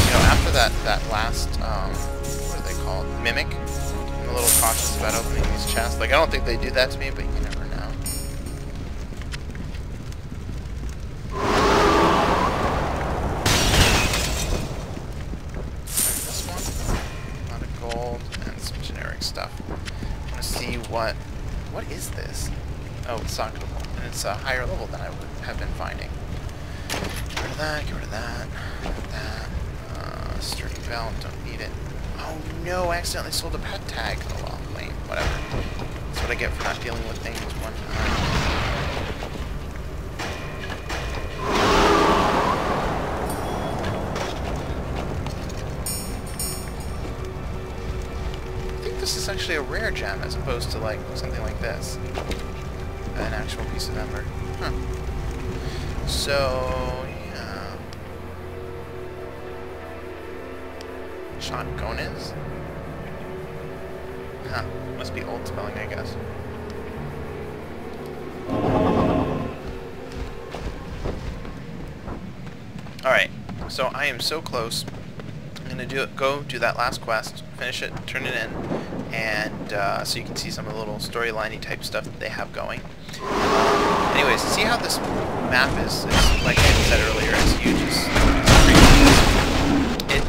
You know, after that last, what are they called? Mimic? I'm a little cautious about opening these chests. Like, I don't think they do that to me, but you never know. This one. A lot of gold and some generic stuff. I'm gonna see what is this? Oh, it's Sakura, and it's a higher level than I would have been finding. rid of that, get rid of that. That. Sturdy belt, don't need it. Oh no, I accidentally sold a pet tag. Oh well, lame, whatever. That's what I get for not dealing with things one time. I think this is actually a rare gem as opposed to like something like this. An actual piece of ember. Huh. So, yeah. Shotgun is? Huh. Must be old spelling, I guess. Alright. So, I am so close. I'm going to go do that last quest, finish it, turn it in, and so you can see some of the little storyline-y type stuff that they have going. Anyways, see how this map is like I said earlier, it's huge. It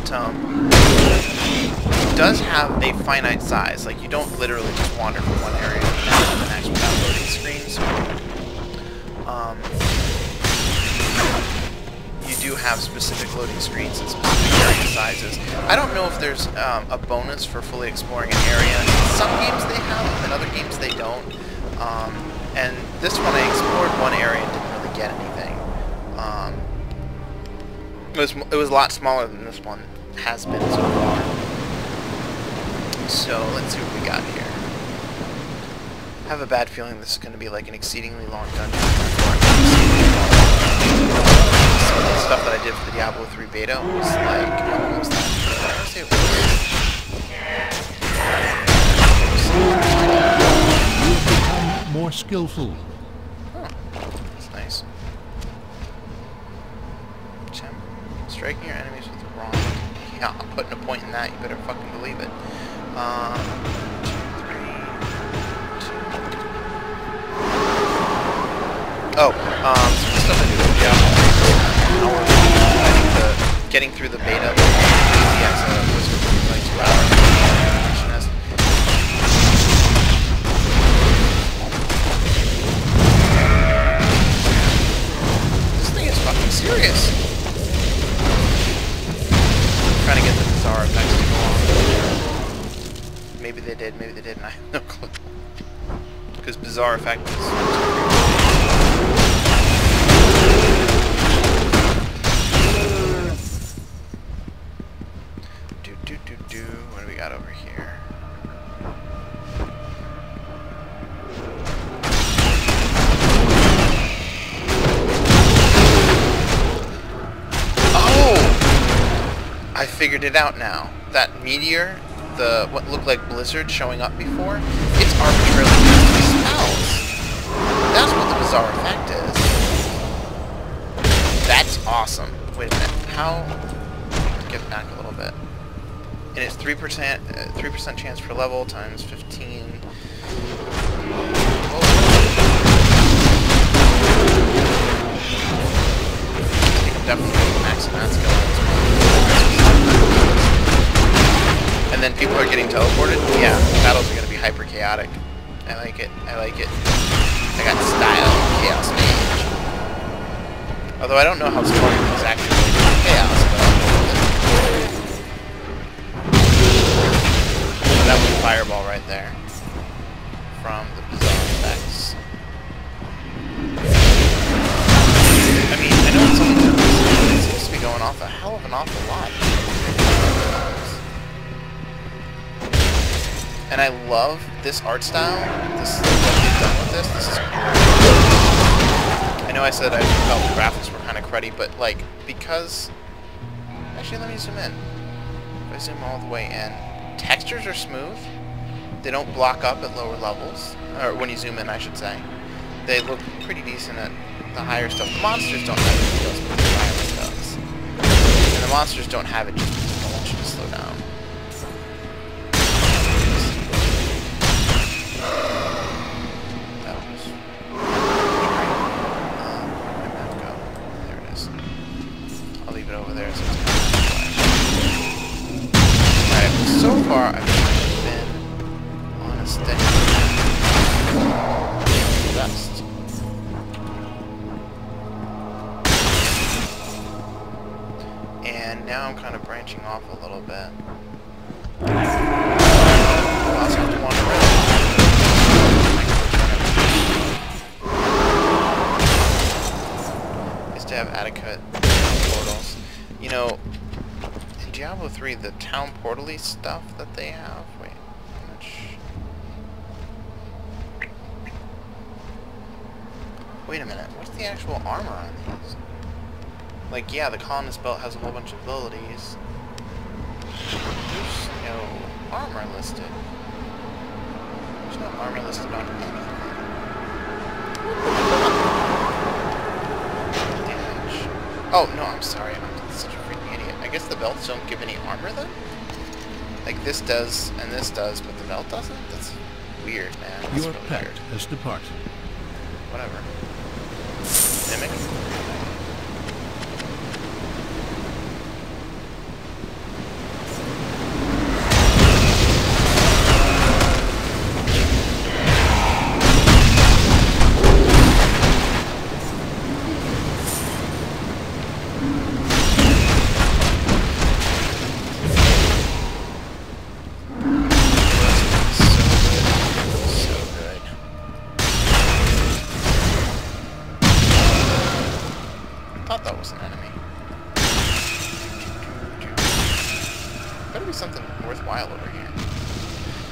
does have a finite size. Like, you don't literally just wander from one area to the next without loading screens. You do have specific loading screens and specific area sizes. I don't know if there's a bonus for fully exploring an area. Some games they have them, in other games they don't. And this one, I explored one area and didn't really get anything. It was a lot smaller than this one has been so far. So let's see what we got here. I have a bad feeling this is going to be like an exceedingly long dungeon. Some of the stuff that I did for the Diablo 3 beta was like, what was that? I want to say it was More skillful. huh. That's nice. Gem. Striking your enemies with the wrong. Yeah, I'm putting a point in that. You better fucking believe it. 2, 3, 2. Oh, some stuff I do with Diablo. I think getting through the beta was like 2 hours. Serious. Trying to get the bizarre effects to go on. Maybe they did, maybe they didn't. I have no clue. Because bizarre effect is... What do we got over here? I figured it out now. That meteor, what looked like blizzard showing up before, it's arbitrarily using spells. That's what the bizarre effect is. That's awesome. Wait a minute. How? Get back a little bit. And it's 3% chance per level times 15. Oh. I think I'm definitely maxing that skill as well. And then people are getting teleported? Yeah, battles are going to be hyper chaotic. I like it. I like it. I got style, Chaos Mage. Although I don't know how strong it is actually related to Chaos, but I'll go with it. That was a fireball right there. From the bizarre effects. I mean, I know it's only 2%, but it seems to be going off a hell of an awful lot. And I love this art style. This is what they've done with this. This is cool. I know I said I felt the graphics were kind of cruddy, but like, because... Actually, let me zoom in. If I zoom all the way in, textures are smooth. They don't block up at lower levels. Or when you zoom in, I should say. They look pretty decent at the higher stuff. The monsters don't have it, but the environment does. And the monsters don't have it just because they don't want you to slow down. So far, I've been on a steady dust. branching off a little bit. We'll also have to wander around. Used to have adequate portals. You know, in Diablo 3, the town portal-y stuff that they have... Wait, how much... Wait a minute, what's the actual armor on these? Like, yeah, the Colonist Belt has a whole bunch of abilities. There's no armor listed. There's no armor listed on anything. Damage. Oh, no, I'm sorry. I'm such a freaking idiot. I guess the belts don't give any armor, then? Like, this does, and this does, but the belt doesn't? That's weird, man. That's Your really pet weird. has departed. Whatever. Mimic?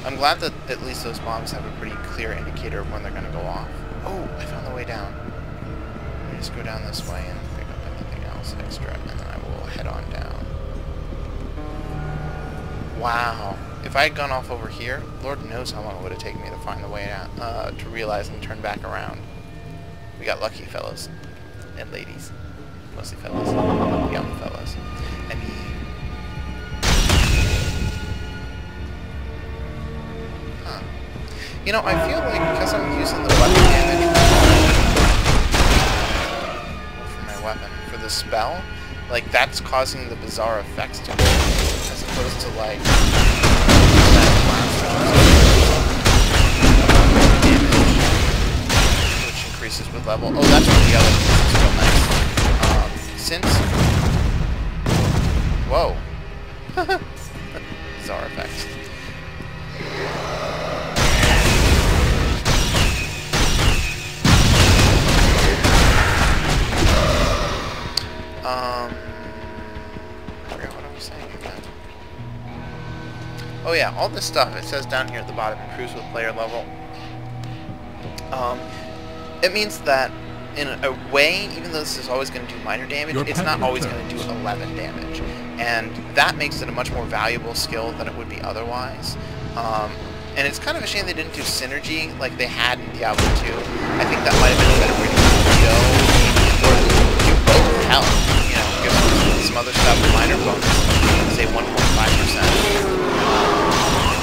I'm glad that at least those bombs have a pretty clear indicator of when they're going to go off. Oh, I found the way down. Let me just go down this way and pick up anything else extra, and then I will head on down. Wow. If I had gone off over here, Lord knows how long it would have taken me to find the way out, to realize and turn back around. We got lucky, fellas. And ladies. Mostly fellas. Young fellas. And you know, I feel like because I'm using the weapon damage for my weapon, for the spell, like that's causing the bizarre effects to go, as opposed to like that damage, which increases with level. Oh, that's what the other is real nice. Since, whoa, bizarre effects. I forgot what I was saying again. Oh yeah, all this stuff, it says down here at the bottom, improves with player level. It means that, in a way, even though this is always going to do minor damage, it's not always going to do 11 damage. And that makes it a much more valuable skill than it would be otherwise. And it's kind of a shame they didn't do synergy like they had in Diablo 2. I think that might have been a better way to go, or do both help. You know, give some other stuff a minor bonus, say 1.5%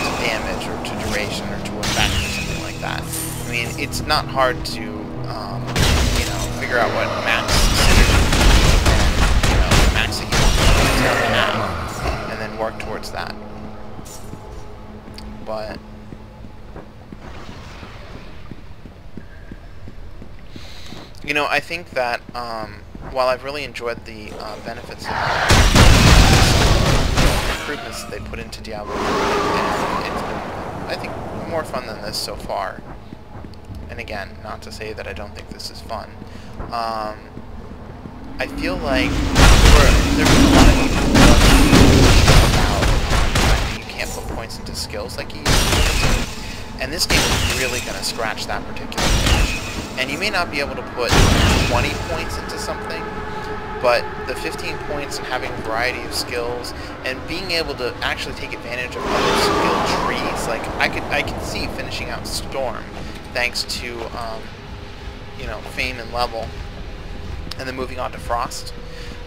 to damage or to duration or to effect or something like that. I mean, it's not hard to, you know, figure out what max synergy and, you know, the max that you want to have, and then work towards that. But you know, I think that while I've really enjoyed the benefits of improvements that they put into Diablo 3, and it's been, I think, more fun than this so far. And again, not to say that I don't think this is fun. I feel like there's a lot of people about you can't put points into skills like you used to. And this game is really going to scratch that particular itch. And you may not be able to put 20 points into something, but the 15 points and having a variety of skills and being able to actually take advantage of other skill trees, like I could see finishing out Storm thanks to you know, Fame and Level, and then moving on to Frost.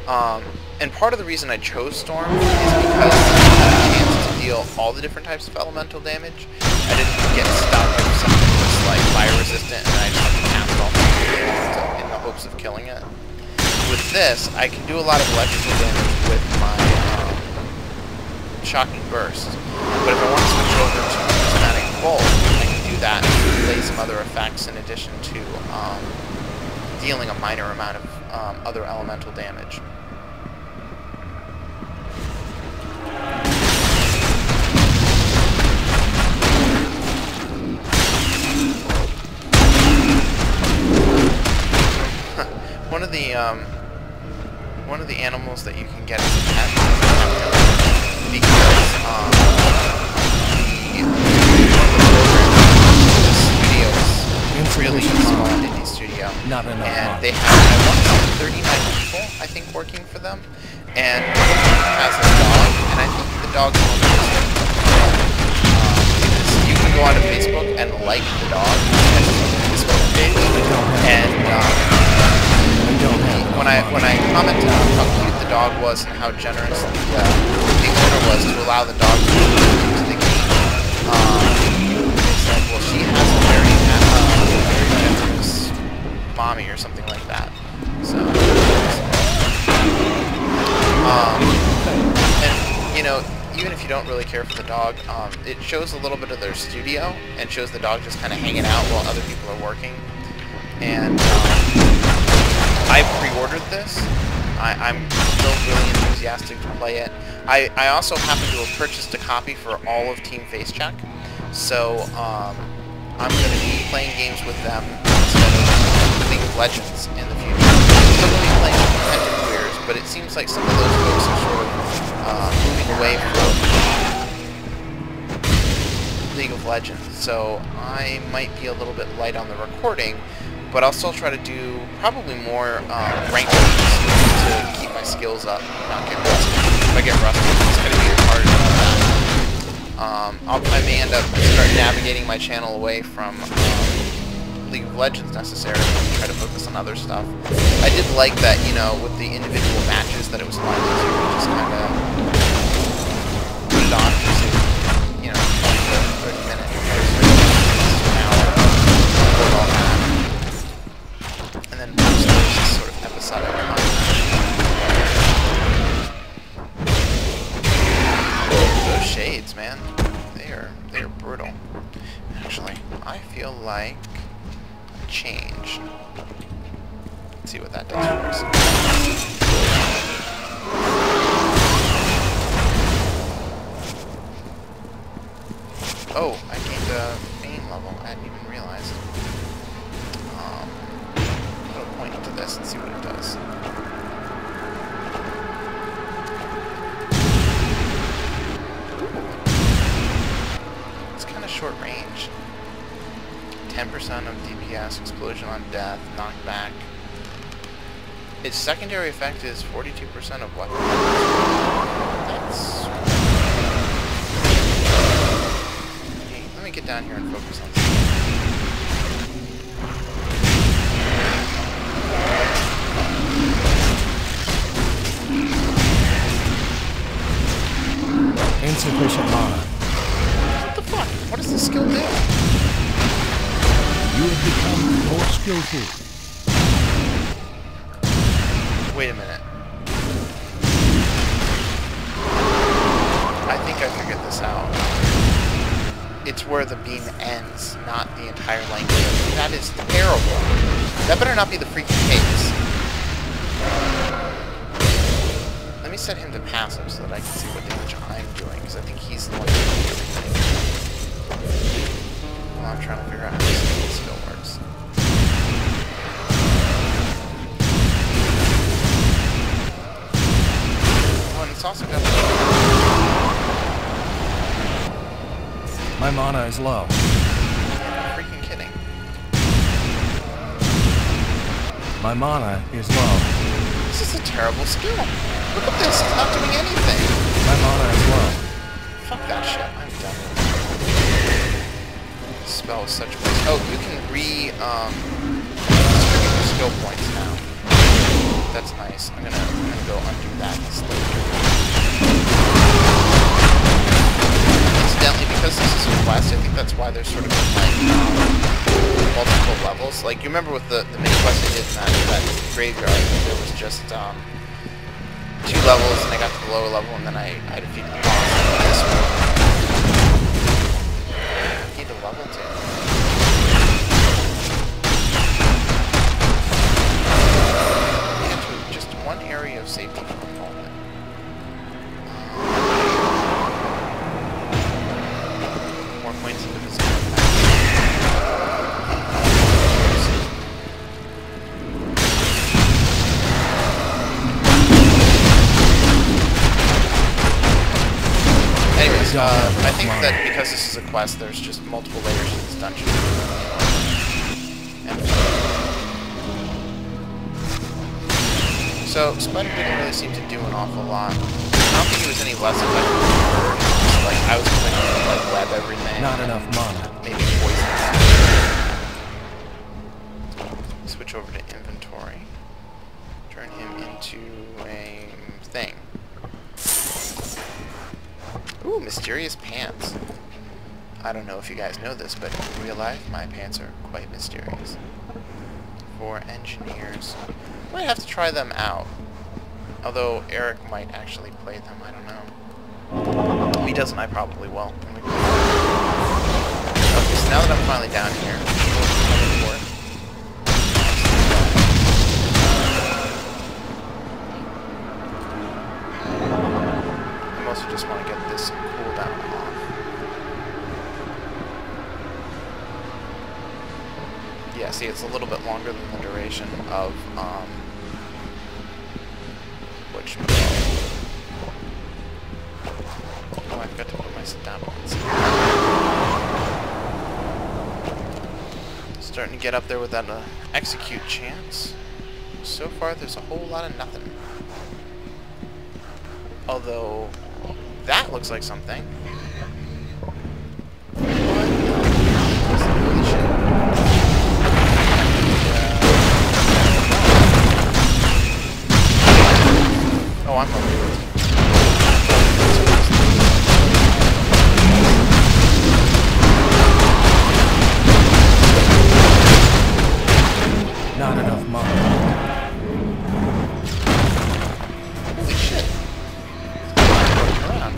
And part of the reason I chose Storm is because I had a chance to deal all the different types of elemental damage. I didn't get stuck with something that was like fire resistant and I just had to cast it off in the hopes of killing it. With this, I can do a lot of electrical damage with my Shocking Burst. But if I want to switch over to Prismatic Bolt, I can do that and lay some other effects in addition to dealing a minor amount of other elemental damage. One of the animals that you can get as a pet because the studio is really small indie studio, Not enough. and they have I want to say 39 people I think working for them, and has a dog, and I think the dog's autistic. You can go onto Facebook and like the dog and Facebook page, and when I commented on how cute the dog was and how generous the owner was to allow the dog to go into the game, they said, well, she has a very generous mommy or something like that. So, and you know, even if you don't really care for the dog, it shows a little bit of their studio and shows the dog just kind of hanging out while other people are working. And I pre-ordered this. I'm still really enthusiastic to play it. I also happen to have purchased a copy for all of Team Facecheck, so I'm going to be playing games with them instead of League of Legends in the future. I'm still going to be playing with Contented Queers, but it seems like some of those folks are sort of moving away from League of Legends, so I might be a little bit light on the recording, but I'll still try to do probably more ranked games to keep my skills up and not get rusty. If I get rusty, it's going to be hard to do that. I may end up start navigating my channel away from League of Legends necessarily and try to focus on other stuff. I did like that, you know, with the individual matches that it was a lot easier to just kind of put it on for, you know, 20 to 30 minutes, an hour, record all that. And then post those sort of episodic content. Those shades, man, they are brutal. Actually, I feel like a change. Let's see what that does for us. Oh, I gained a fame level. I hadn't even realized. I'll point to this and see what it does. It's kind of short range. 10% of DPS, explosion on death, knockback. Its secondary effect is 42% of weapon. That's... Hey, let me get down here and focus on something. Insufficient mana. What the fuck? What does this skill do? You have become more skillful. Wait a minute. I think I figured this out. It's where the beam ends, not the entire length of it. That is terrible. That better not be the freaking case. Let me set him to passive so that I can see what damage I'm doing, because I think he's the one doing everything. Well, I'm trying to figure out how this skill works. Oh, and it's also got... My mana is low. I'm freaking kidding. My mana is low. This is a terrible skill. Look at this, it's not doing anything. My mana is low. Fuck that shit, I'm done with it. This spell is such a waste. Oh, you can distribute your skill points now. That's nice. I'm gonna go undo that Incidentally, because this is a quest, I think that's why there's sort of like multiple levels. Like, you remember with the mini quest I did in that graveyard, there was just 2 levels, and I got to the lower level, and then I defeated the boss. This one, I need a level 2. Into just one area of safety for a moment. I think that because this is a quest, there's just multiple layers in this dungeon. And so, Spider didn't really seem to do an awful lot. I don't think he was any less effective than Bird. Like, I was expecting to, like, web everything. Not enough mana. Maybe poison that. Switch over to inventory. Turn him into a thing. Ooh, mysterious pants. I don't know if you guys know this, but in real life, my pants are quite mysterious. For engineers. Might have to try them out. Although Eric might actually play them, I don't know. If he doesn't, I probably will. Okay, so now that I'm finally down here, I mostly just want to get this cooldown off. Yeah, see, it's a little bit longer than the duration of, which... Oh, I forgot to put my sit-down points. Starting to get up there with that execute chance. So far, there's a whole lot of nothing. Although, that looks like something. Holy shit. Oh, I'm okay with it. Not enough mana. Holy shit. Around.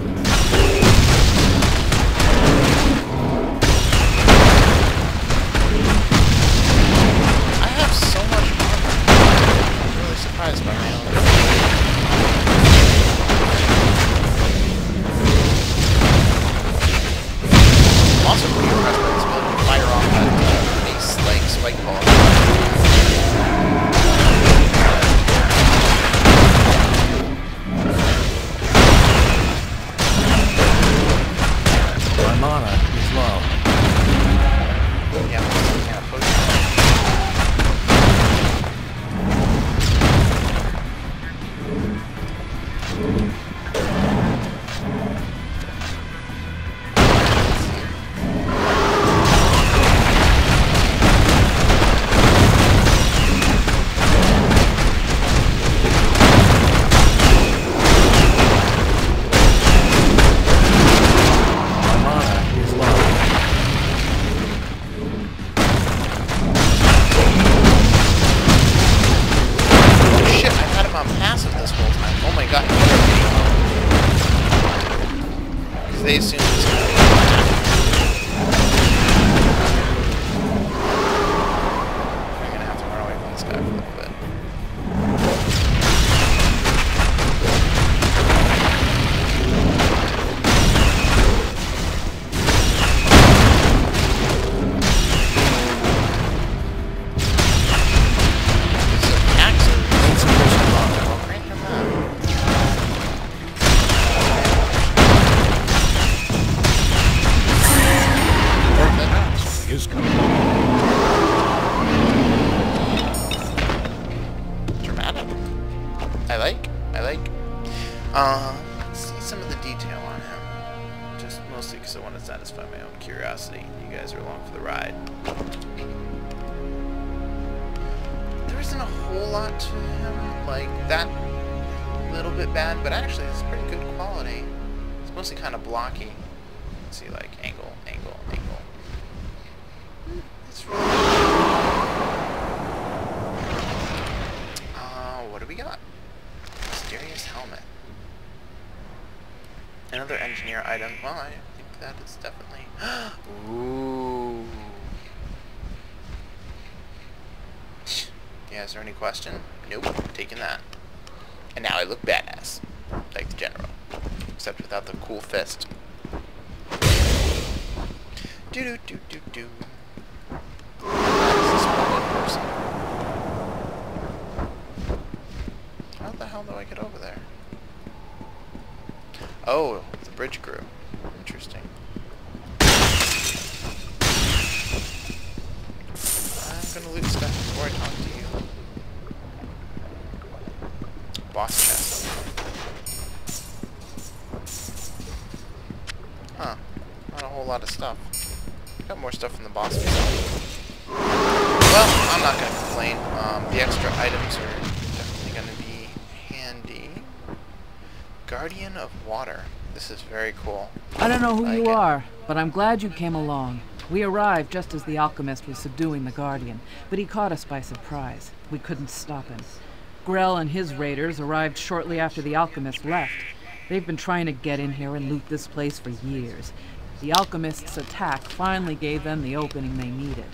I have so much armor. I'm really surprised by my own. I'm also pretty impressed by this ability to fire off that base, like, spike ball. My mana is low. Yeah, I'm looking at a potion. They assume it's going to be I'm going to have to run away from this guy for a little bit. This is an axe. Insufficient mana. Well, grant him that. Is coming. Dramatic. I like. Let's see some of the detail on him. Just mostly because I want to satisfy my own curiosity. You guys are along for the ride. There isn't a whole lot to him. Like, that little bit bad, but actually it's pretty good quality. It's mostly kind of blocky. Let's see, like, angle. It's really what do we got? Mysterious helmet. Another engineer item. Well, I think that is definitely... Ooh. Yeah, is there any question? Nope, taking that. And now I look badass. Like the general. Except without the cool fist. Do-do-do-do-do. Person. How the hell do I get over there? Oh, the bridge crew. Interesting. I'm gonna loot stuff before I talk to you. Boss chest. Huh. Not a whole lot of stuff. Got more stuff from the boss himself. Well, I'm not gonna complain. The extra items are definitely gonna be handy. Guardian of Water. This is very cool. I don't know who you it. are, but I'm glad you came along. We arrived just as the alchemist was subduing the Guardian, but he caught us by surprise. We couldn't stop him. Grell and his raiders arrived shortly after the alchemist left. They've been trying to get in here and loot this place for years. The alchemist's attack finally gave them the opening they needed.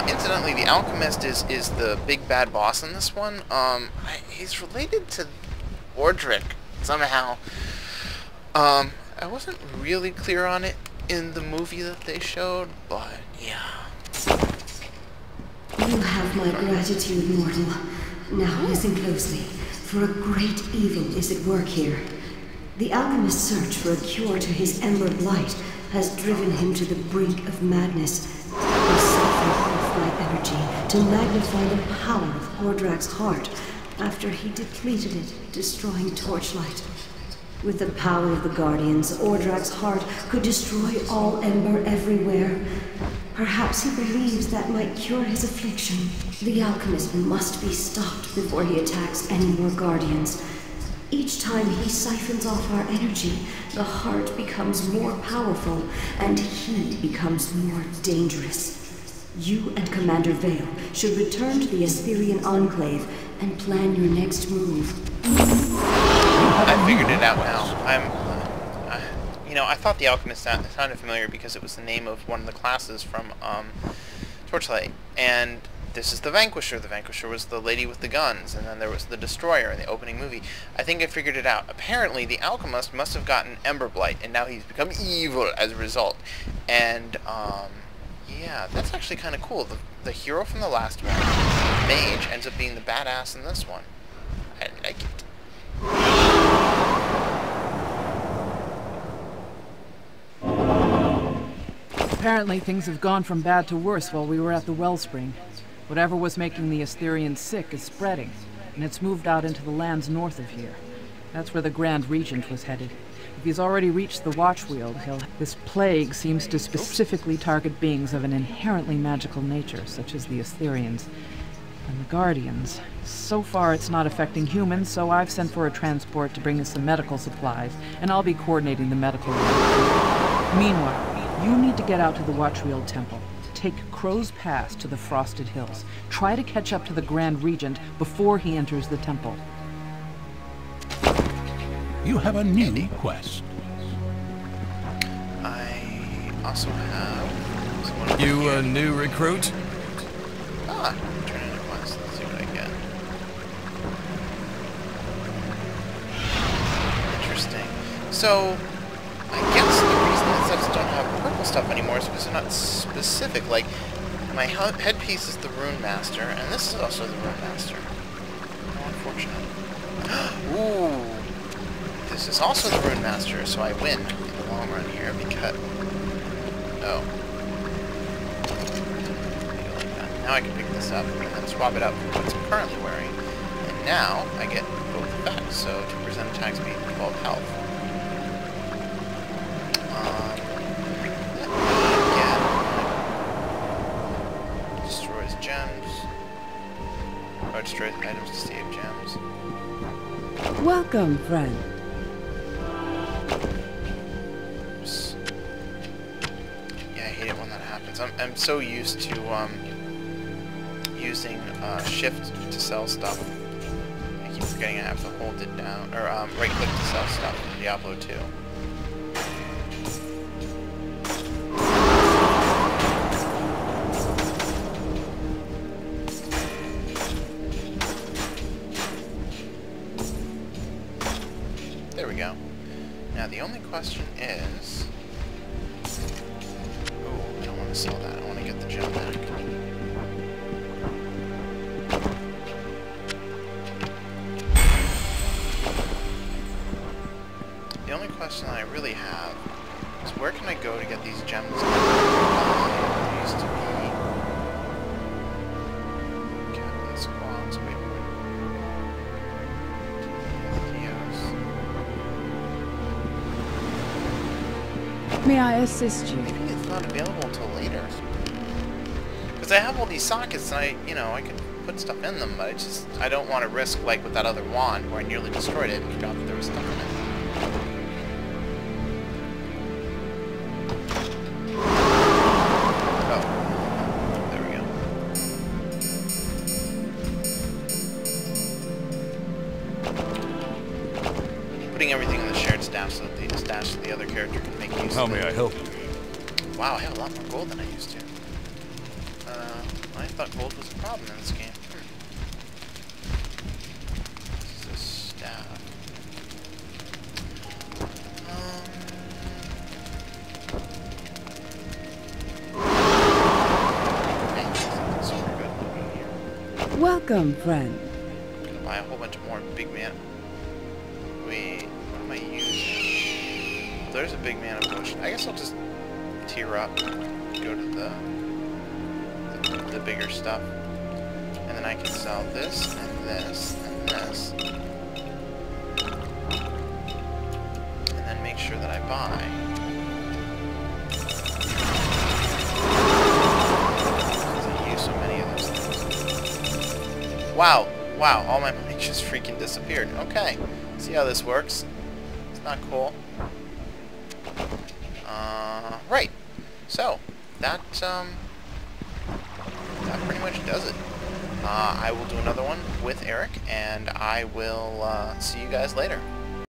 Incidentally, the alchemist is the big bad boss in this one. He's related to Ordric somehow. I wasn't really clear on it in the movie that they showed, but yeah. You have my gratitude, mortal. Now listen closely, for a great evil is at work here. The alchemist's search for a cure to his ember blight has driven him to the brink of madness. He siphoned off my energy to magnify the power of Hordrak's heart after he depleted it, destroying Torchlight. With the power of the Guardians, Ordrak's heart could destroy all ember everywhere. Perhaps he believes that might cure his affliction. The alchemist must be stopped before he attacks any more Guardians. Each time he siphons off our energy, the heart becomes more powerful, and he becomes more dangerous. You and Commander Vale should return to the Assyrian Enclave and plan your next move. I figured it out now. You know, I thought the alchemist sounded familiar because it was the name of one of the classes from Torchlight, and this is the Vanquisher. The Vanquisher was the lady with the guns, and then there was the Destroyer in the opening movie. I think I figured it out. Apparently, the alchemist must have gotten Ember Blight, and now he's become evil as a result. And yeah, that's actually kind of cool. The hero from the last one, Mage, ends up being the badass in this one. I like it. Apparently things have gone from bad to worse while we were at the wellspring. Whatever was making the Assyrians sick is spreading, and it's moved out into the lands north of here. That's where the Grand Regent was headed. If he's already reached the Watchwield, this plague seems to specifically target beings of an inherently magical nature, such as the Assyrians and the Guardians. So far it's not affecting humans, so I've sent for a transport to bring us some medical supplies, and I'll be coordinating the medical work. Meanwhile, you need to get out to the Watchwield Temple. Take Crow's Pass to the Frosted Hills. Try to catch up to the Grand Regent before he enters the temple. You have a new quest. I also have... You a new recruit? Ah, turn in a quest. Let's see what I get. Interesting. So, I guess the reason that sets don't have purple stuff anymore is because they're not specific. Like, my headpiece is the Rune Master, and this is also the Rune Master. How unfortunate. Ooh! This is also the Rune Master, so I win in the long run here because... Oh. Like that. Now I can pick this up and then swap it out for what it's currently wearing. And now I get both effects, so 2% attack speed and 12 health. Destroys gems. Or destroys items to save gems. Welcome, friend. Oops. Yeah, I hate it when that happens. I'm so used to using shift to sell stuff. I keep forgetting I have to hold it down, or right click to sell stuff in Diablo 2. There we go. Now the only question is... Ooh, I don't want to sell that. I want to get the gem back. The only question go to get these gems. Used to be Captain Squawks. Wait. May I assist you? Maybe it's not available until later. Because I have all these sockets, and I could put stuff in them, but I don't want to risk, like with that other wand, where I nearly destroyed it and forgot that there was stuff in it. Oh. There we go. Putting everything in the shared stash so that the stash so the other character can make use How of it. may I help? Wow, I have a lot more gold than I used to. I thought gold was a problem in this game. This is a staff. Okay, that's super good here. Welcome, friend. I'm gonna buy a whole bunch more big man. Wait, what am I using? Well, there's a big mana potion. I guess I'll just tier up, go to the bigger stuff, and then I can sell this and this and this, and then make sure that I buy. Because I use so many of those things. Wow, all my money just freaking disappeared. Okay, see how this works? It's not cool. Right. So that pretty much does it. I will do another one with Eric, and I will see you guys later.